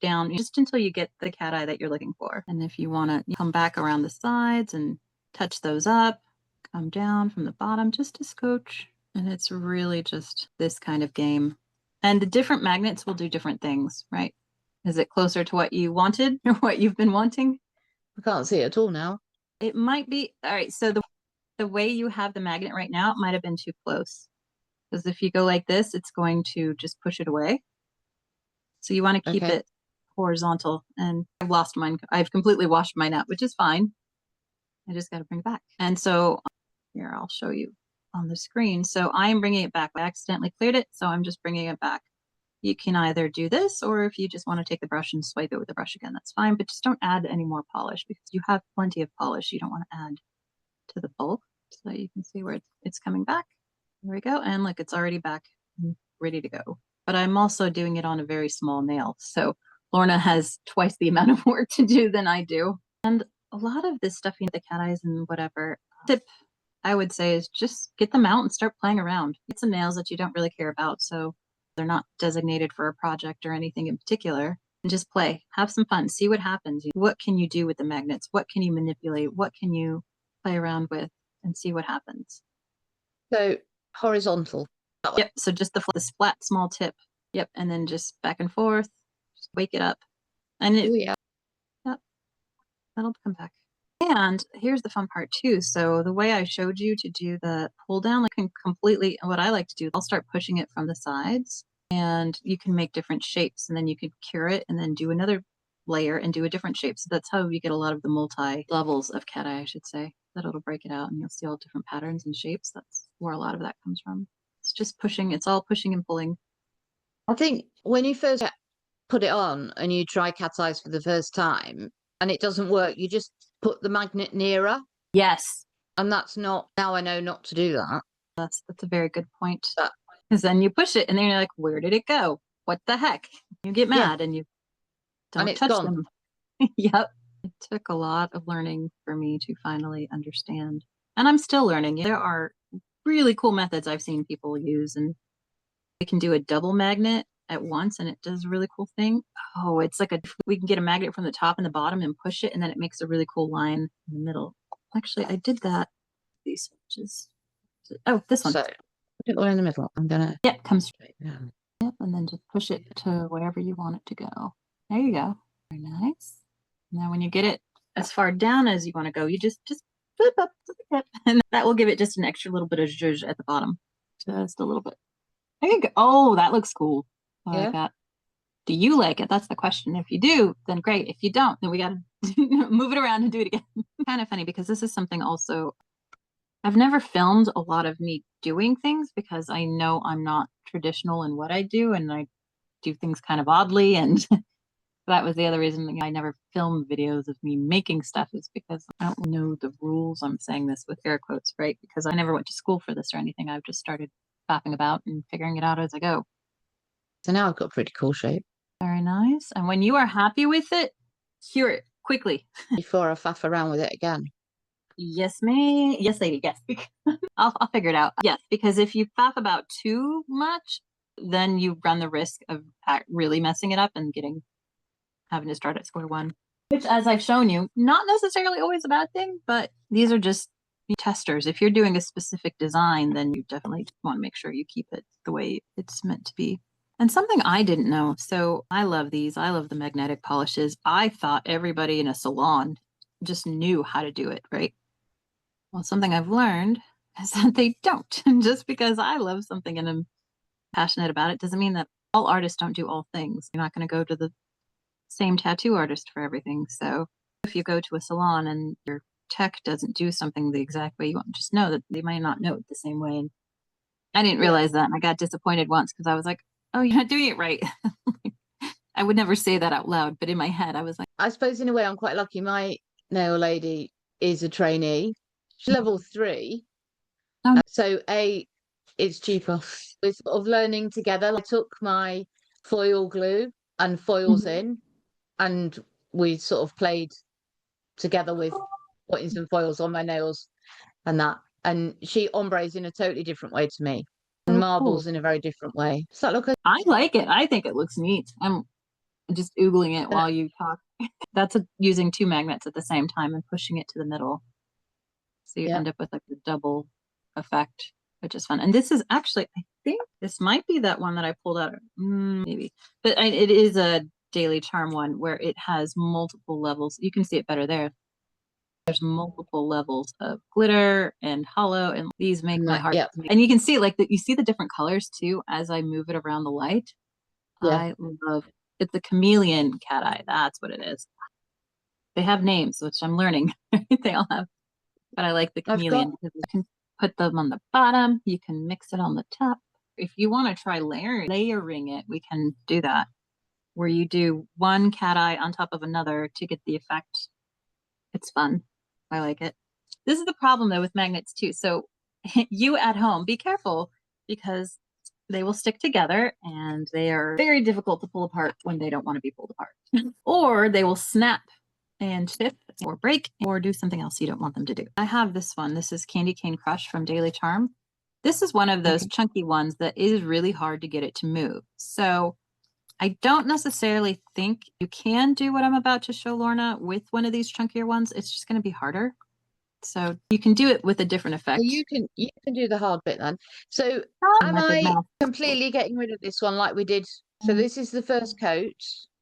down, just until you get the cat eye that you're looking for. And if you want to come back around the sides and touch those up, come down from the bottom just a scotch. And it's really just this kind of game. And the different magnets will do different things, right? Is it closer to what you wanted or what you've been wanting? I can't see it at all now. It might be. All right. So the way you have the magnet right now, it might have been too close. Because if you go like this, it's going to just push it away. So you want to keep it horizontal. And I've lost mine. I've completely washed mine out, which is fine. I just got to bring it back. And so here, I'll show you on the screen. So I am bringing it back. I accidentally cleared it, so I'm just bringing it back. You can either do this, or if you just want to take the brush and swipe it with the brush again, that's fine. But just don't add any more polish because you have plenty of polish. You don't want to add to the bulk. So you can see where it's coming back. There we go. And look, it's already back and ready to go. But I'm also doing it on a very small nail. So Lorna has twice the amount of work to do than I do. And a lot of this stuff, the cat eyes and whatever, tip I would say is just get them out and start playing around. Get some nails that you don't really care about, so they're not designated for a project or anything in particular. And just play. Have some fun. See what happens. What can you do with the magnets? What can you manipulate? What can you play around with and see what happens? So horizontal. Yep. So just the flat, small tip. Yep. And then just back and forth. Just wake it up. And Oh, yeah. Yep. That'll come back. And here's the fun part too. So the way I showed you to do the pull down, like completely, what I like to do, I'll start pushing it from the sides and you can make different shapes and then you could cure it and then do another layer and do a different shape. So that's how you get a lot of the multi levels of cat eye, I should say, that it'll break it out and you'll see all different patterns and shapes. That's where a lot of that comes from. It's just pushing. It's all pushing and pulling. I think when you first put it on and you try cat eyes for the first time and it doesn't work, you just put the magnet nearer. Yes. And that's not, now I know not to do that. That's a very good point. Because then you push it and then you're like, where did it go? What the heck? You get mad and you don't touch them. Yep. It took a lot of learning for me to finally understand. And I'm still learning. There are really cool methods I've seen people use, and we can do a double magnet at once and it does a really cool thing. Oh, it's like we can get a magnet from the top and the bottom and push it and then it makes a really cool line in the middle. Actually, I did that. These switches. Oh, this one. So put it all in the middle. I'm gonna. Yep, come straight down. Yep, and then just push it to wherever you want it to go. There you go. Very nice. Now, when you get it as far down as you want to go, you just flip up to the tip, and that will give it just an extra little bit of zhuzh at the bottom. Just a little bit. There you go. Oh, that looks cool. I like that. Do you like it? That's the question. If you do, then great. If you don't, then we got to move it around and do it again. Kind of funny because this is something also, I've never filmed a lot of me doing things because I know I'm not traditional in what I do and I do things kind of oddly. And that was the other reason I never filmed videos of me making stuff, is because I don't know the rules. I'm saying this with air quotes, right? Because I never went to school for this or anything. I've just started fapping about and figuring it out as I go. So now I've got a pretty cool shape. Very nice. And when you are happy with it, cure it quickly. Before I faff around with it again. Yes, ma'am. Yes, lady. Yes. I'll figure it out. Yes, because if you faff about too much, then you run the risk of really messing it up and having to start at square one. Which, as I've shown you, not necessarily always a bad thing, but these are just testers. If you're doing a specific design, then you definitely want to make sure you keep it the way it's meant to be. And something I didn't know, so I love these. I love the magnetic polishes. I thought everybody in a salon just knew how to do it, right? Well, something I've learned is that they don't. And just because I love something and I'm passionate about it doesn't mean that all artists don't do all things. You're not going to go to the same tattoo artist for everything. So if you go to a salon and your tech doesn't do something the exact way you want, just know that they might not know it the same way. And I didn't realize that. And I got disappointed once because I was like, oh, you're not doing it right. I would never say that out loud, but in my head, I was like, I suppose in a way I'm quite lucky. My nail lady is a trainee. She's level 3. oh, So it's cheaper. We're sort of learning together. I took my foil glue and foils mhm. in, and we sort of played together with putting some foils on my nails and that. And she ombres in a totally different way to me, and So cool. marbles in a very different way. Does that look okay? I like it. I think it looks neat. I'm just oogling it while you talk. That's using 2 magnets at the same time and pushing it to the middle. So you Yeah. end up with like the double effect, which is fun. And this is actually, I think this might be that one that I pulled out. Maybe, but it is a Daily Charm one where it has multiple levels. You can see it better there. There's multiple levels of glitter and hollow, and these make my heart. Yeah. And you can see like that. You see the different colors too as I move it around the light. Yeah. I love it's the chameleon cat eye. That's what it is. They have names, which I'm learning. They all have, but I like the I've got chameleon because you can put them on the bottom. You can mix it on the top. If you want to try layering it, we can do that. Where you do one cat eye on top of another to get the effect. It's fun. I like it. This is the problem though with magnets too. So you at home, be careful because they will stick together and they are very difficult to pull apart when they don't want to be pulled apart. Or they will snap and tip or break or do something else you don't want them to do. I have this one. This is Candy Cane Crush from Daily Charm. This is one of those chunky ones that is really hard to get it to move. So I don't necessarily think you can do what I'm about to show Lorna with one of these chunkier ones. It's just going to be harder. So you can do it with a different effect. you can do the hard bit then. So am Method I mouth. completely getting rid of this one like we did? So this is the first coat.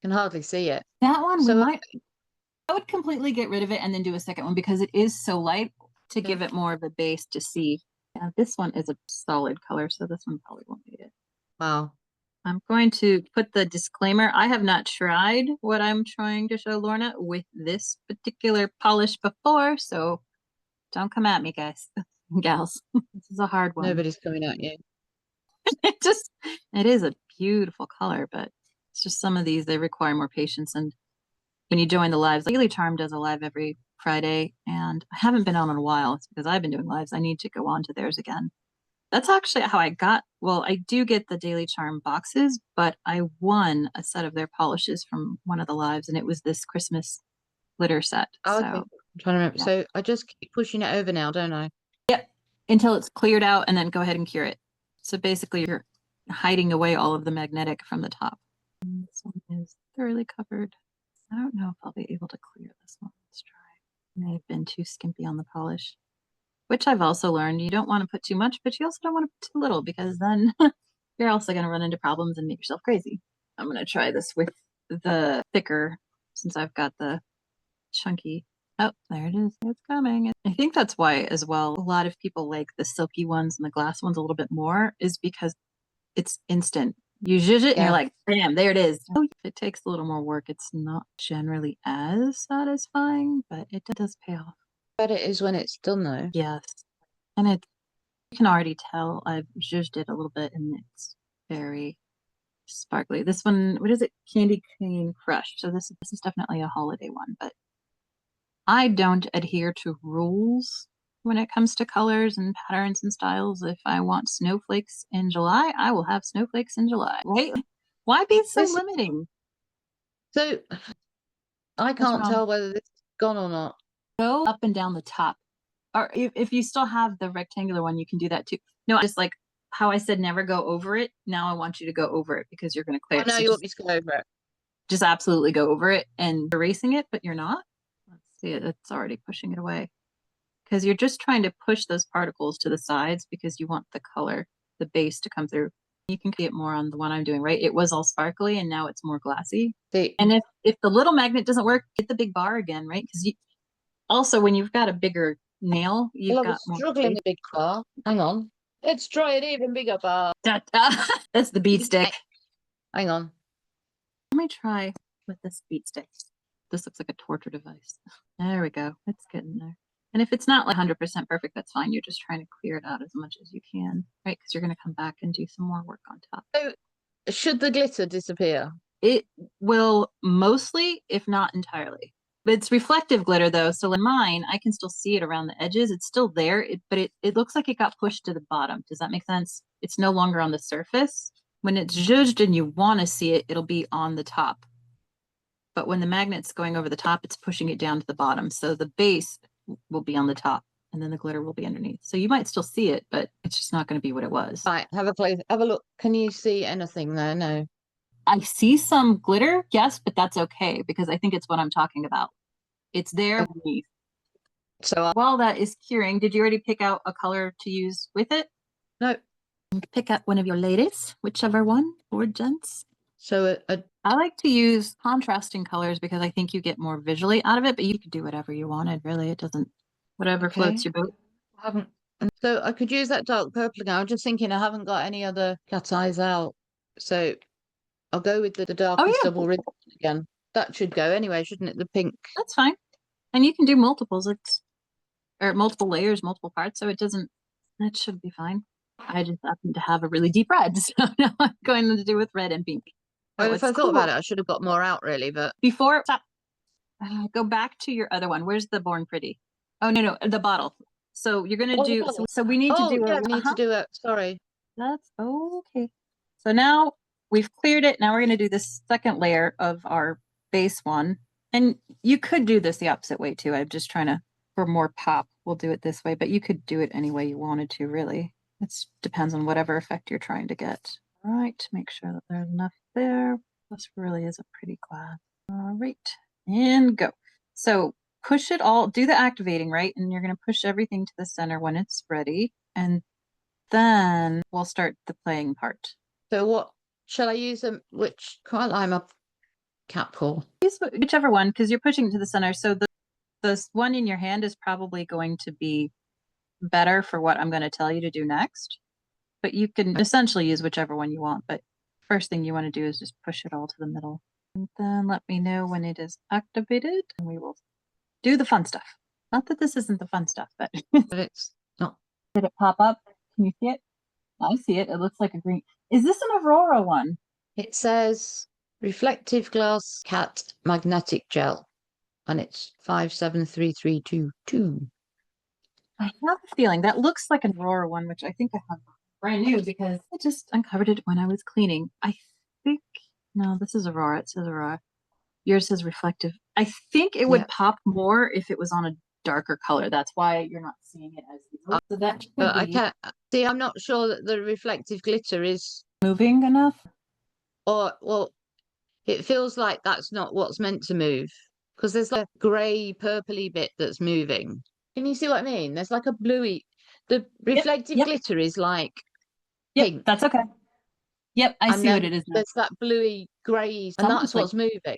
Can hardly see it. That one So I would completely get rid of it and then do a second one because it is so light to give Yeah. it more of a base to see. Yeah, this one is a solid color, so this one probably won't need it. Wow. I'm going to put the disclaimer. I have not tried what I'm trying to show Lorna with this particular polish before, so don't come at me, guys, gals. This is a hard one. Nobody's coming at you. It is a beautiful color, but it's just some of these, they require more patience. And when you join the lives, Daily Charm does a live every Friday, and I haven't been on in a while. It's because I've been doing lives. I need to go on to theirs again. That's actually how I got, well, I do get the Daily Charm boxes, but I won a set of their polishes from one of the lives, and it was this Christmas glitter set. Oh, So okay. I'm trying to remember. yeah. So I just keep pushing it over now, don't I? Yep, until it's cleared out, and then go ahead and cure it. So basically, you're hiding away all of the magnetic from the top. And this one is thoroughly covered. I don't know if I'll be able to clear this one. Let's try. May have been too skimpy on the polish, which I've also learned. You don't want to put too much, but you also don't want to put too little because then you're also going to run into problems and make yourself crazy. I'm going to try this with the thicker since I've got the chunky. Oh, there it is. It's coming. I think that's why as well, a lot of people like the silky ones and the glass ones a little bit more is because it's instant. You zhuzh it and you're like, bam, there it is. Oh, if it takes a little more work, it's not generally as satisfying, but it does pay off. But it is when it's done though. Yes. And you can already tell I've zhuzhed it a little bit and it's very sparkly. This one, what is it? Candy Cane Crush. So this is definitely a holiday one, but I don't adhere to rules when it comes to colors and patterns and styles. If I want snowflakes in July, I will have snowflakes in July, right? Why be so limiting? So I can't tell whether this is gone or not. Go up and down the top. Or if you still have the rectangular one, you can do that too. No, just like how I said never go over it. Now I want you to go over it because you're going to clear I it. know So you want me to go over it. just absolutely go over it and erasing it, but you're not. Let's see it. It's already pushing it away. Because you're just trying to push those particles to the sides because you want the color, the base to come through. You can see it more on the one I'm doing, right? It was all sparkly and now it's more glassy. And if the little magnet doesn't work, get the big bar again, right? Because you also when you've got a bigger nail, you've got more struggling with big bar. Hang on. Let's try an even bigger bar. That's the bead stick. Hang on. Let me try with this bead stick. This looks like a torture device. There we go. It's getting there. And if it's not like 100% perfect, that's fine. You're just trying to clear it out as much as you can, right? Because you're going to come back and do some more work on top. So should the glitter disappear? It will mostly, if not entirely. But it's reflective glitter though, so in mine, I can still see it around the edges. It's still there, but it looks like it got pushed to the bottom. Does that make sense? It's no longer on the surface. When it's zhuzhed and you want to see it, it'll be on the top. But when the magnet's going over the top, it's pushing it down to the bottom. So the base will be on the top and then the glitter will be underneath. So you might still see it, but it's just not going to be what it was. Right, have a look. Can you see anything there? No. I see some glitter, yes, but that's okay because I think it's what I'm talking about. It's there underneath. So While that is curing, did you already pick out a color to use with it? no. Pick out one of your ladies, whichever one, or gents. So I like to use contrasting colors because I think you get more visually out of it, but you could do whatever you wanted, really. It doesn't, whatever floats your boat. I haven't. So I could use that dark purple again. I'm just thinking I haven't got any other cat eyes out. So I'll go with the darkest double ribbon again. That should go anyway, shouldn't it? The pink. That's fine. And you can do multiples. Or multiple layers, multiple parts, so that should be fine. I just happen to have a really deep red, so now I'm going to do with red and pink. Well, if I thought about it, I should have got more out really, but before, stop. Go back to your other one. Where's the Born Pretty? Oh, no, the bottle. So you're going to do, so we need to do we need to do it. Sorry. That's okay. So now we've cleared it. Now we're going to do the second layer of our base one. And you could do this the opposite way too. I'm just trying to, for more pop, we'll do it this way, but you could do it any way you wanted to, really. It depends on whatever effect you're trying to get. All right, make sure that there's enough there. This really is a pretty glass. All right, and go. So push it all, do the activating, right? And you're going to push everything to the center when it's ready. And then we'll start the playing part. So what, shall I use them? Which, quite like my cat paw. Use whichever one, because you're pushing it to the center. So the one in your hand is probably going to be better for what I'm going to tell you to do next. But you can essentially use whichever one you want. But first thing you want to do is just push it all to the middle. And then let me know when it is activated and we will do the fun stuff. Not that this isn't the fun stuff, but it's not. Did it pop up? Can you see it? I see it. It looks like a green. Is this an Aurora one? It says reflective glass cat magnetic gel, and it's 573322. I have a feeling that looks like an Aurora one, which I think I have brand new because I just uncovered it when I was cleaning. I think, no, this is Aurora. It says Aurora. Yours says reflective. I think it would pop more if it was on a darker color. That's why you're not seeing it as easily. So that but I can't see. I'm not sure that the reflective glitter is moving enough. Or, well, it feels like that's not what's meant to move because there's like a grey, purpley bit that's moving. Can you see what I mean? There's like a bluey. The reflective glitter is like pink. That's okay. Yep, I see what it is now. There's that bluey grey, and that's what's moving.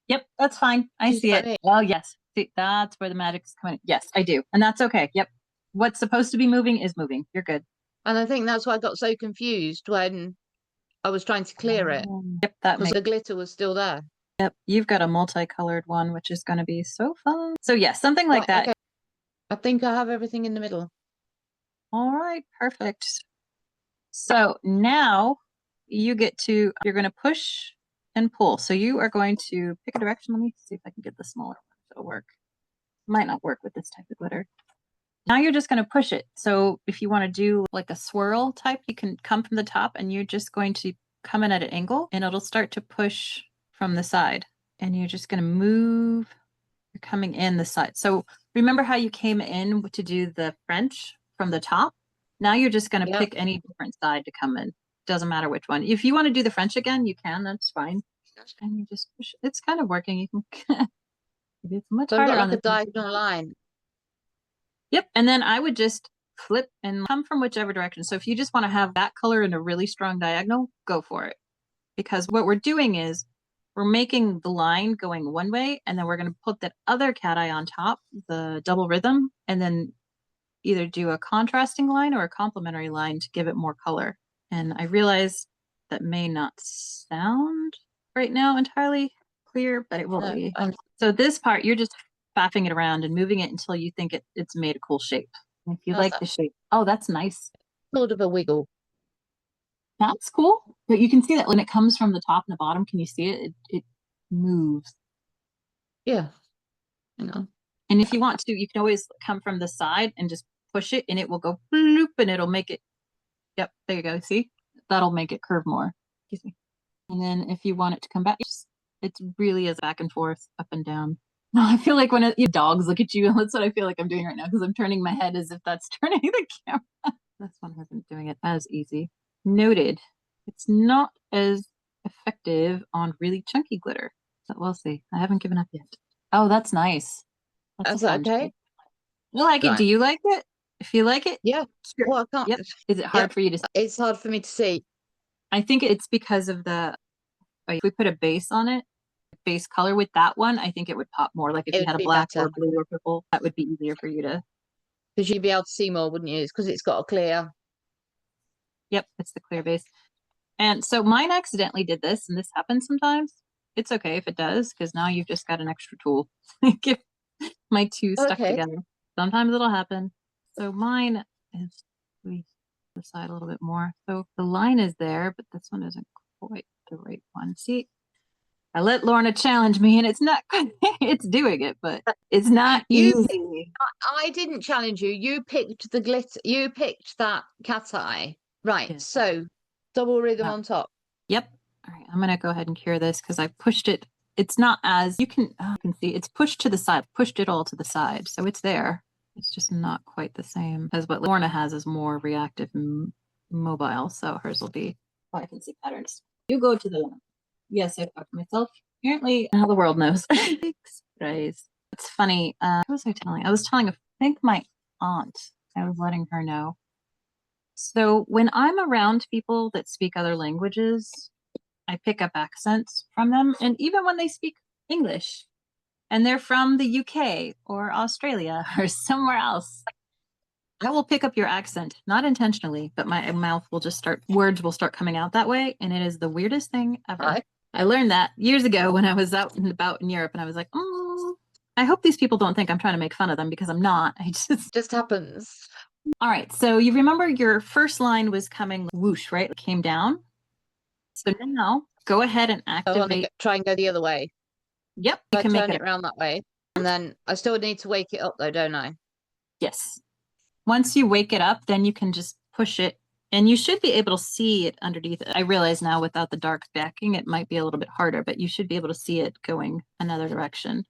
Yep, that's fine. I see it. Well, yes. See, that's where the magic's coming. Yes, I do. And that's okay. Yep. What's supposed to be moving is moving. You're good. And I think that's why I got so confused when I was trying to clear it. Yep, that because the glitter was still there. Yep, you've got a multicolored one, which is going to be so fun. So yes, something like that. Okay. I think I have everything in the middle. All right, perfect. So now you're going to push and pull. So you are going to pick a direction. Let me see if I can get the smaller one. It'll work. Might not work with this type of glitter. Now you're just going to push it. So if you want to do like a swirl type, you can come from the top and you're just going to come in at an angle and it'll start to push from the side. And you're just going to move. You're coming in the side. So remember how you came in to do the French from the top? Now you're just going to pick any different side to come in. Doesn't matter which one. If you want to do the French again, you can. That's fine. And you just push. It's kind of working. You can. It's much harder on the diagonal line. Yep. And then I would just flip and come from whichever direction. So if you just want to have that color in a really strong diagonal, go for it. Because what we're doing is we're making the line going one way, and then we're going to put that other cat eye on top, the double rhythm, and then either do a contrasting line or a complementary line to give it more color. And I realize that may not sound right now entirely clear, but it will be. So this part, you're just faffing it around and moving it until you think it's made a cool shape. If you like the shape. Oh, that's nice. Sort of a wiggle. That's cool. But you can see that when it comes from the top and the bottom, can you see it? It moves. Yeah. Hang on. And if you want to, you can always come from the side and just push it and it will go bloop and it'll make it. Yep, there you go. See? That'll make it curve more. Excuse me. And then if you want it to come back, it's really is back and forth, up and down. I feel like when your dogs look at you, that's what I feel like I'm doing right now because I'm turning my head as if that's turning the camera. This one isn't doing it as easy. Noted. It's not as effective on really chunky glitter, but we'll see. I haven't given up yet. Oh, that's nice. Is that okay? Shape. You like it? Right. Do you like it? If you like it, Yeah. sure. Well, I can't. Yep. Is it hard for you to see? It's hard for me to see. I think it's because of the if we put a base on it, base color with that one, I think it would pop more. Like if It you would had a be black better or blue or purple, that would be easier for you to. because you'd be able to see more, wouldn't you? It's because it's got a clear. Yep, it's the clear base. And so mine accidentally did this, and this happens sometimes. It's okay if it does, because now you've just got an extra tool. Get my two stuck together. Sometimes it'll happen. So mine is we the side a little bit more. So the line is there, but this one isn't quite the right one. See, I let Lorna challenge me, and it's not. It's doing it, but it's not easy. I didn't challenge you. You picked the glitter. You picked that cat eye. Right. Yes. So double rhythm on top. Yep. All right. I'm gonna go ahead and cure this because I pushed it. It's not as you can see. It's pushed to the side. Pushed it all to the side, so it's there. It's just not quite the same as what Lorna has. Is more reactive and mobile. So hers will be. Oh, I can see patterns. You go to the. Yes, I talked to myself. Apparently, now the world knows. Surprise. It's funny. What was I telling? I was telling, I think my aunt. I was letting her know. So when I'm around people that speak other languages, I pick up accents from them. And even when they speak English and they're from the UK or Australia or somewhere else, I will pick up your accent, not intentionally, but my mouth will just words will start coming out that way. And it is the weirdest thing ever. I learned that years ago when I was out and about in Europe and I was like, oh, I hope these people don't think I'm trying to make fun of them because I'm not. I just happens. All right. So you remember your first line was coming whoosh, right? It came down. So now go ahead and activate. Try and go the other way. Yep. You can turn it around that way. And then I still need to wake it up though, don't I? Yes. Once you wake it up, then you can just push it and you should be able to see it underneath it. I realize now without the dark backing, it might be a little bit harder, but you should be able to see it going another direction.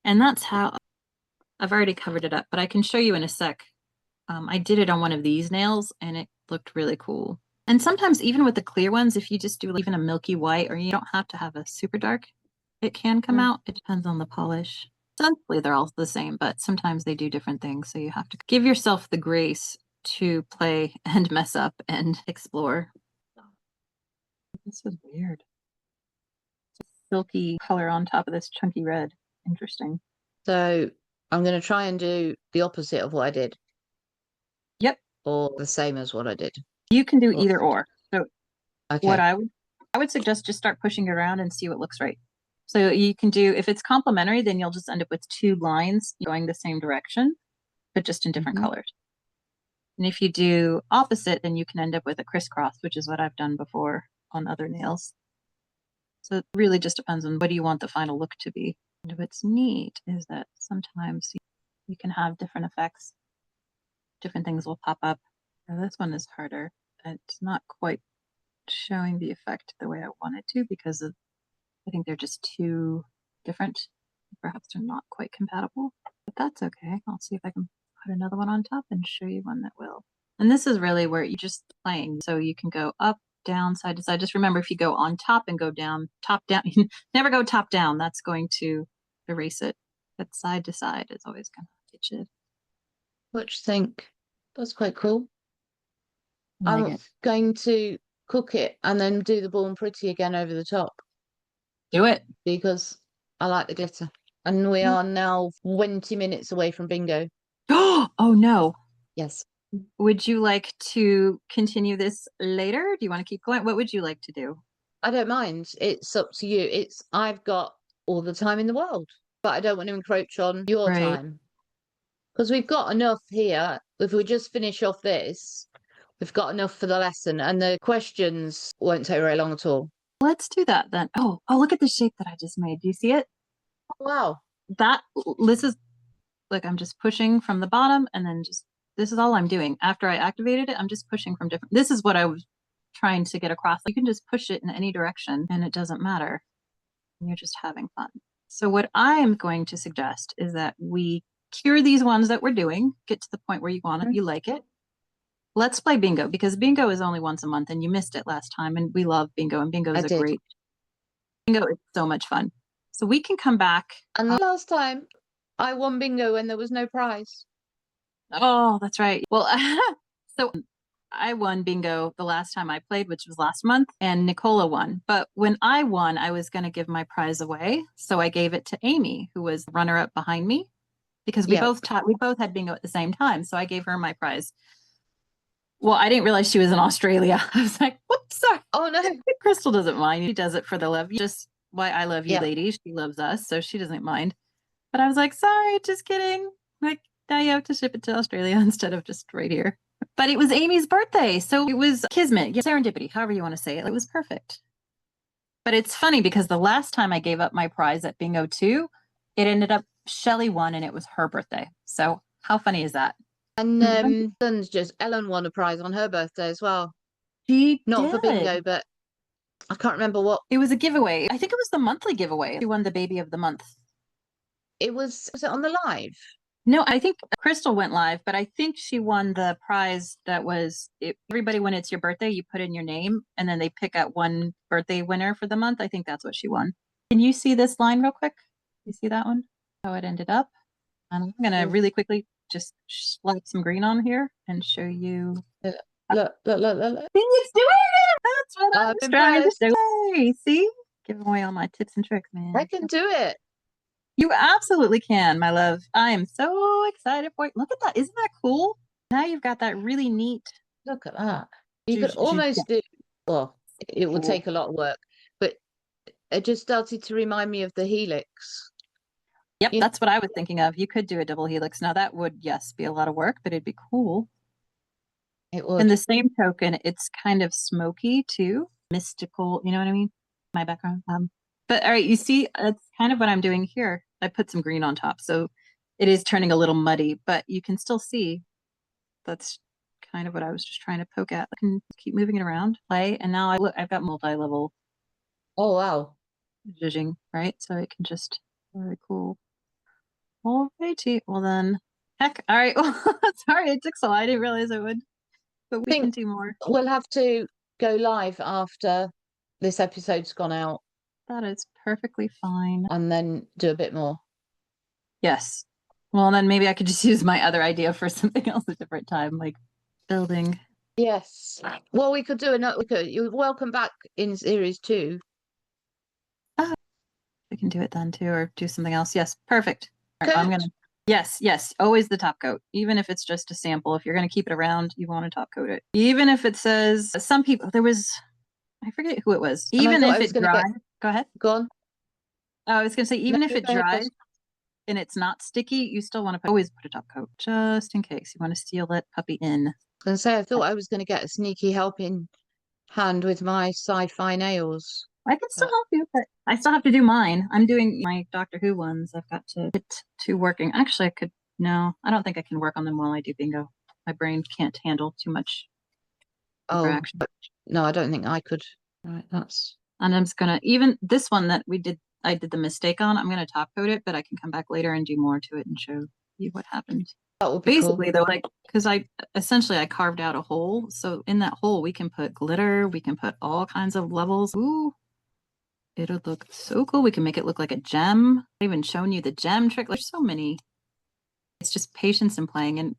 And that's how I've already covered it up, but I can show you in a sec. I did it on one of these nails and it looked really cool. And sometimes even with the clear ones, if you just do even a milky white or you don't have to have a super dark, it can come out. It depends on the polish. Essentially, they're all the same, but sometimes they do different things. So you have to give yourself the grace to play and mess up and explore. This is weird. It's a silky color on top of this chunky red. Interesting. So I'm going to try and do the opposite of what I did. Yep. Or the same as what I did. You can do either or. So what I would suggest, just start pushing it around and see what looks right. So you can do, if it's complementary, then you'll just end up with two lines going the same direction, but just in different colors. And if you do opposite, then you can end up with a crisscross, which is what I've done before on other nails. So it really just depends on what do you want the final look to be. And what's neat is that sometimes you can have different effects. Different things will pop up. Now, this one is harder. It's not quite showing the effect the way I want it to because of, I think they're just too different. Perhaps they're not quite compatible, but that's okay. I'll see if I can put another one on top and show you one that will. And this is really where you're just playing. So you can go up, down, side to side. Just remember, if you go on top and go down, top down, never go top down. That's going to erase it. But side to side is always going to ditch it. What do you think? That's quite cool. I'm going to cook it and then do the Born Pretty again over the top. Do it. Because I like the glitter. And we are now 20 minutes away from bingo. Oh, no. Yes. Would you like to continue this later? Do you want to keep going? What would you like to do? I don't mind. It's up to you. I've got all the time in the world, but I don't want to encroach on your time. Because we've got enough here. If we just finish off this, we've got enough for the lesson, and the questions won't take very long at all. Let's do that then. Oh, look at the shape that I just made. Do you see it? Wow. This is like I'm just pushing from the bottom and then this is all I'm doing. After I activated it, I'm just pushing from different. This is what I was trying to get across. You can just push it in any direction and it doesn't matter. You're just having fun. So what I'm going to suggest is that we cure these ones that we're doing, get to the point where you want it, you like it. Let's play bingo, because bingo is only once a month and you missed it last time, and we love bingo, and bingo is great. Bingo is so much fun. So we can come back. And last time I won bingo when there was no prize. Oh, that's right. Well, so I won bingo the last time I played, which was last month, and Nicola won. But when I won, I was going to give my prize away. So I gave it to Amy, who was runner up behind me, because we both had bingo at the same time. So I gave her my prize. Well, I didn't realize she was in Australia. I was like, whoops, sorry. Oh, no. Crystal doesn't mind. She does it for the love. Just why I love you, ladies. She loves us, so she doesn't mind. But I was like, sorry, just kidding. Like, now you have to ship it to Australia instead of just right here. But it was Amy's birthday, so it was kismet, serendipity, however you want to say it. It was perfect. But it's funny because the last time I gave up my prize at bingo 2, it ended up Shelley won, and it was her birthday. So how funny is that? And Ellen won a prize on her birthday as well. She Not did. for bingo, but I can't remember what. It was a giveaway. I think it was the monthly giveaway. She won the baby of the month. Was it on the live? No, I think Crystal went live, but I think she won the prize that was everybody, when it's your birthday, you put in your name and then they pick out one birthday winner for the month. I think that's what she won. Can you see this line real quick? You see that one? How it ended up? And I'm going to really quickly just slap some green on here and show you. Look. See, it's doing it! That's what I was trying to say. See? Giving away all my tips and tricks, man. I can do it. You absolutely can, my love. I am so excited for it. Look at that. Isn't that cool? Now you've got that really neat. Look at that. You could almost do, well, it will take a lot of work, but it just started to remind me of the helix. Yep, that's what I was thinking of. You could do a double helix. Now that would, yes, be a lot of work, but it'd be cool. It would. In the same token, it's kind of smoky too. Mystical, you know what I mean? My background. But all right, you see, that's kind of what I'm doing here. I put some green on top, so it is turning a little muddy, but you can still see that's kind of what I was just trying to poke at. I can keep moving it around, play, and now I've got multi-level. Oh, wow. Zhuzhing, right? So it can just, very cool. All righty, well then, heck, all right. Well, sorry it took so long. I didn't realize it would, but we can do more. We'll have to go live after this episode's gone out. That is perfectly fine. And then do a bit more. Yes. Well, then maybe I could just use my other idea for something else at a different time, like building. Yes. Well, we could do another. You're welcome back in series 2. Oh, we can do it then too, or do something else. Yes, perfect. Right, I'm gonna. Yes. Always the top coat, even if it's just a sample. If you're gonna keep it around, you want to top coat it. Even if it says some people. There was, I forget who it was. Even if it dries. Go ahead. Go on. I was gonna say, even if it dries and it's not sticky, you still want to always put a top coat, just in case you want to seal that puppy in. I was gonna say, I thought I was gonna get a sneaky helping hand with my sci-fi nails. I can still help you, but I still have to do mine. I'm doing my Doctor Who ones. I've got to get to working. Actually, I could. No, I don't think I can work on them while I do bingo. My brain can't handle too much interaction. No, I don't think I could. Right, and I'm just gonna, even this one that I did the mistake on, I'm gonna top coat it, but I can come back later and do more to it and show you what happened. That would be basically cool. Though, like, because I carved out a hole, so in that hole we can put glitter, we can put all kinds of levels. Ooh, it'll look so cool. We can make it look like a gem. I've even shown you the gem trick. There's so many. It's just patience and playing, and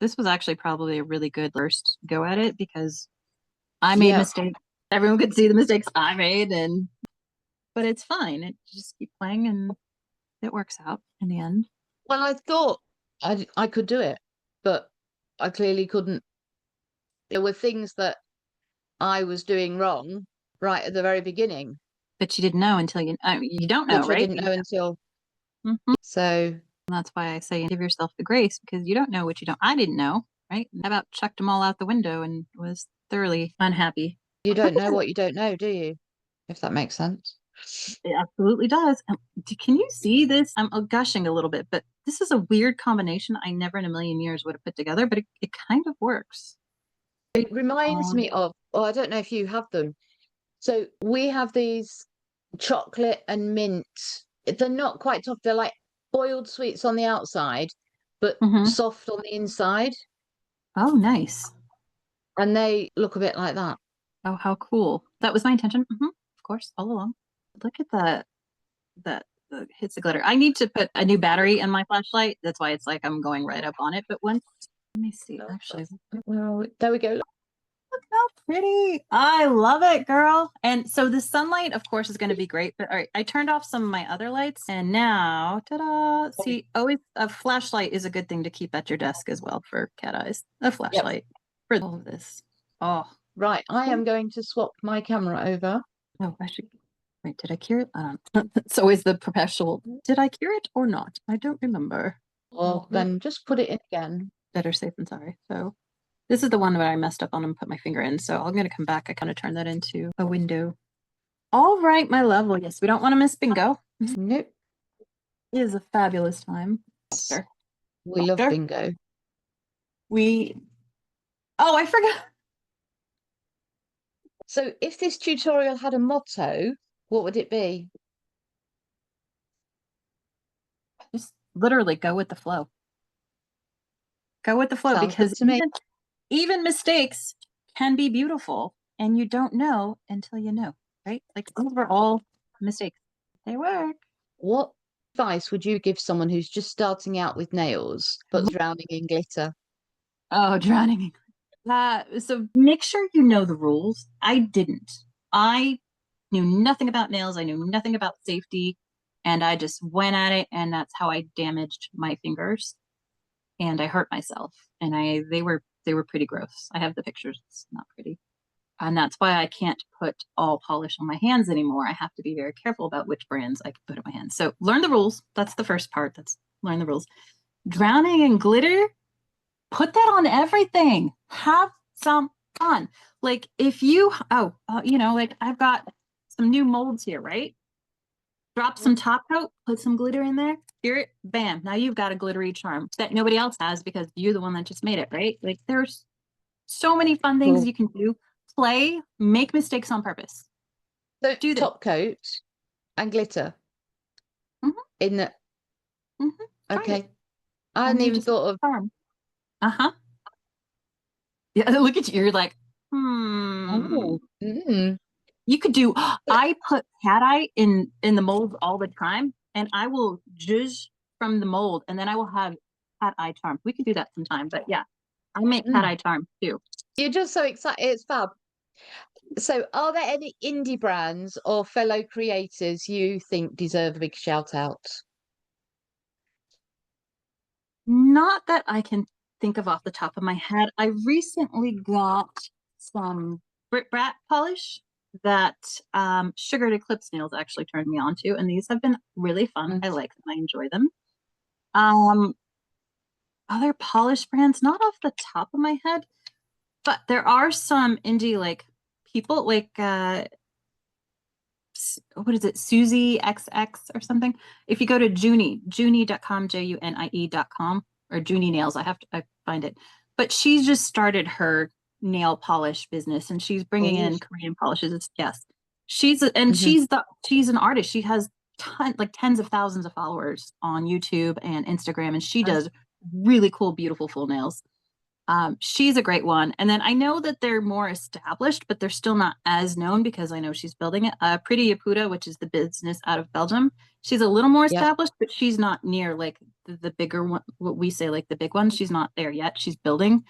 this was actually probably a really good first go at it because I made mistakes. Everyone could see the mistakes I made, but it's fine. It just keep playing and it works out in the end. Well, I thought I could do it, but I clearly couldn't. There were things that I was doing wrong right at the very beginning. But you didn't know until you don't know, Which right? I didn't know until. So that's why I say give yourself the grace, because you don't know what you don't. I didn't know, right? I about chucked them all out the window and was thoroughly unhappy. You don't know what you don't know, do you? If that makes sense. It absolutely does. Can you see this? I'm gushing a little bit, but this is a weird combination I never in a million years would have put together, but it kind of works. It reminds me of, I don't know if you have them. So we have these chocolate and mint. They're not quite tough. They're like boiled sweets on the outside, but Mhm. soft on the inside. Oh, nice. And they look a bit like that. Oh, how cool. That was my intention. Of course, all along. Look at that hits the glitter. I need to put a new battery in my flashlight. That's why it's like I'm going right up on it. But let me see. Actually, Well, there we go. look how pretty. I love it, girl. And so the sunlight, of course, is going to be great. But all right, I turned off some of my other lights and now, ta-da. See, always a flashlight is a good thing to keep at your desk as well for cat eyes. A flashlight for all of this. Oh, Right, I am going to swap my camera over. no, I should. Wait, did I cure it? It's always the perpetual. Did I cure it or not? I don't remember. Well, then just put it in again. Better safe than sorry. So this is the one that I messed up on and put my finger in. So I'm going to come back. I kind of turned that into a window. All right, my lovely. Yes, we don't want to miss bingo. Nope. It is a fabulous time. Sure. We love bingo. Oh, I forgot. So if this tutorial had a motto, what would it be? Just literally go with the flow. Go with the flow. Sounds good Because to me. even mistakes can be beautiful and you don't know until you know, right? Like those were all mistakes. They work. What advice would you give someone who's just starting out with nails but drowning in glitter? Oh, drowning. So make sure you know the rules. I didn't. I knew nothing about nails. I knew nothing about safety. And I just went at it, and that's how I damaged my fingers. And I hurt myself. And they were pretty gross. I have the pictures. It's not pretty. And that's why I can't put all polish on my hands anymore. I have to be very careful about which brands I can put on my hands. So learn the rules. That's the first part. That's learn the rules. Drowning in glitter, put that on everything. Have some fun. Like if you, like I've got some new molds here, right? Drop some top coat, put some glitter in there, hear it, bam. Now you've got a glittery charm that nobody else has because you're the one that just made it, right? Like there's so many fun things you can do. Play, make mistakes on purpose. So Do this. top coat and glitter in the. Okay. I hadn't even thought of. Charm. Yeah, look at you. You're like, You could do. I put cat eye in the mold all the time, and I will judge from the mold, and then I will have cat eye charm. We could do that sometime, but yeah, I make cat eye charm too. You're just so excited. It's fab. So, are there any indie brands or fellow creators you think deserve a big shout out? Not that I can think of off the top of my head. I recently got some Brit Brat polish that Sugared Eclipse Nails actually turned me on to, and these have been really fun. I like them. I enjoy them. Other polish brands, not off the top of my head, but there are some indie like people like what is it, Susie XX or something. If you go to junie.com, junie.com, or Junie Nails, I find it. But she's just started her nail polish business, and she's bringing in Korean polishes. She's an artist. She has tens of thousands of followers on YouTube and Instagram, and she does really cool, beautiful full nails. She's a great one. And then I know that they're more established, but they're still not as known because I know she's building it. Pretty Yaputa, which is the business out of Belgium. She's a little more established, but she's not near like the bigger one, what we say like the big one. She's not there yet. She's building.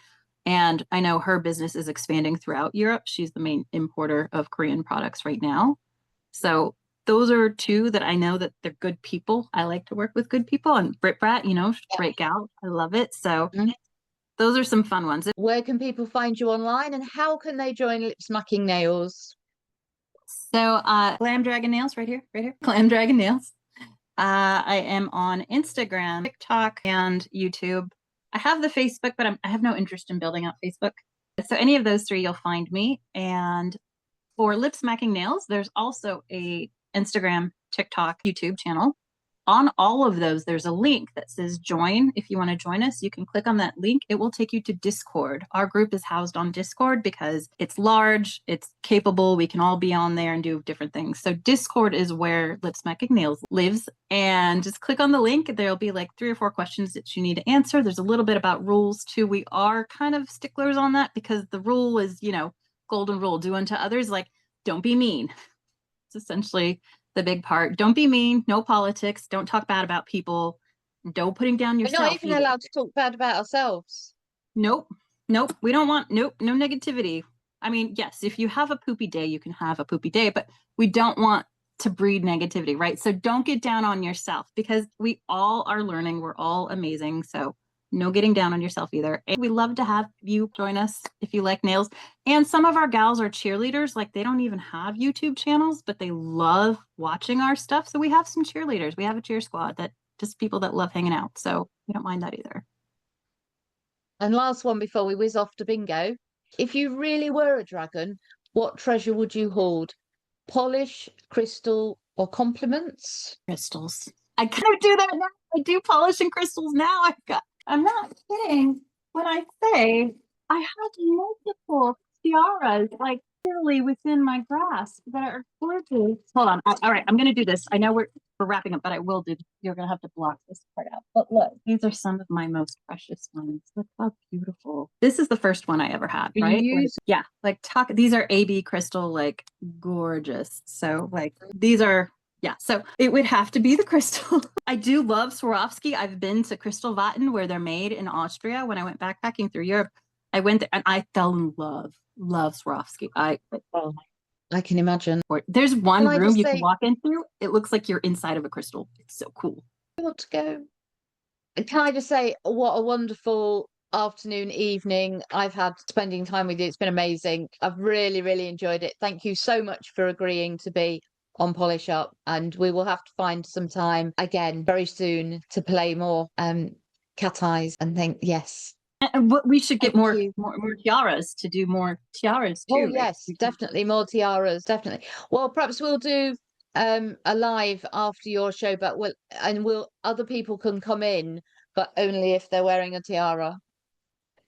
And I know her business is expanding throughout Europe. She's the main importer of Korean products right now. So those are two that I know that they're good people. I like to work with good people. And Brit Brat, great gal. I love it. So those are some fun ones. Where can people find you online, and how can they join Lipsmacking Nails? So Glamdragon Nails right here. Glamdragon Nails. I am on Instagram, TikTok, and YouTube I have the Facebook, but I have no interest in building out Facebook. So any of those three, you'll find me. And for Lip Smacking Nails, there's also a Instagram, TikTok, YouTube channel. On all of those, there's a link that says join. If you want to join us, you can click on that link. It will take you to Discord. Our group is housed on Discord because it's large, it's capable. We can all be on there and do different things. So Discord is where Lip Smacking Nails lives. And just click on the link. There'll be like 3 or 4 questions that you need to answer. There's a little bit about rules too. We are kind of sticklers on that because the rule is, golden rule, do unto others. Like, don't be mean. It's essentially the big part. Don't be mean, no politics, don't talk bad about people, no putting down yourself. We're not even allowed to talk bad about ourselves. Nope. We don't want, no negativity. I mean, yes, if you have a poopy day, you can have a poopy day, but we don't want to breed negativity, right? So don't get down on yourself because we all are learning. We're all amazing. So no getting down on yourself either. And we love to have you join us if you like nails. And some of our gals are cheerleaders. Like they don't even have YouTube channels, but they love watching our stuff. So we have some cheerleaders. We have a cheer squad that just people that love hanging out. So we don't mind that either. And last one before we whiz off to bingo. If you really were a dragon, what treasure would you hoard? Polish, crystal, or compliments? Crystals. I kind of do that now. I do polish and crystals now. I'm not kidding when I say I have multiple tiaras, like literally within my grasp that are gorgeous. Hold on. All right, I'm going to do this. I know we're wrapping up, but I will do. You're going to have to block this part out. But look, these are some of my most precious ones. Look how beautiful. This is the first one I ever had, right? Yeah, like these are AB crystal, like gorgeous. So like these are. Yeah, so it would have to be the crystal. I do love Swarovski. I've been to Crystal Vatten where they're made in Austria. When I went backpacking through Europe, I went there and I fell in love Swarovski. I can imagine. There's one room you can walk into. It looks like you're inside of a crystal. It's so cool. I want to go. Can I just say what a wonderful afternoon, evening I've had spending time with you. It's been amazing. I've really, really enjoyed it. Thank you so much for agreeing to be on Polish Up, and we will have to find some time again very soon to play more cat eyes and think yes. And we should get more tiaras to do more tiaras too. Oh yes, definitely more tiaras, definitely. Well, perhaps we'll do a live after your show, but other people can come in, but only if they're wearing a tiara.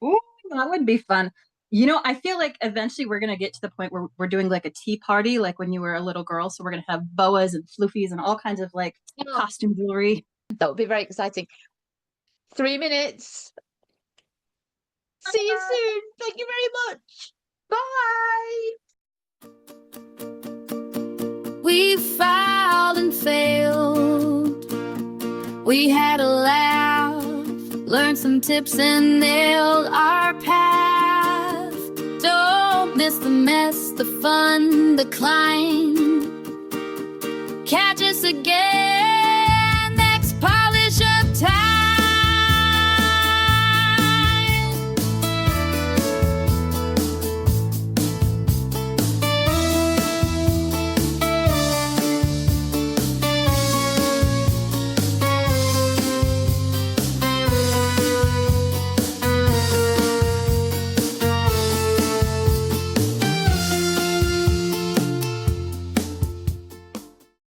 Ooh, that would be fun. I feel like eventually we're going to get to the point where we're doing like a tea party, like when you were a little girl. So we're going to have boas and floofies and all kinds of like costume jewelry. That would be very exciting. 3 minutes. See you soon. Thank you very much. Bye. We filed and failed. We had a laugh, learned some tips and nailed our path. Don't miss the mess, the fun, the climb. Catch us again.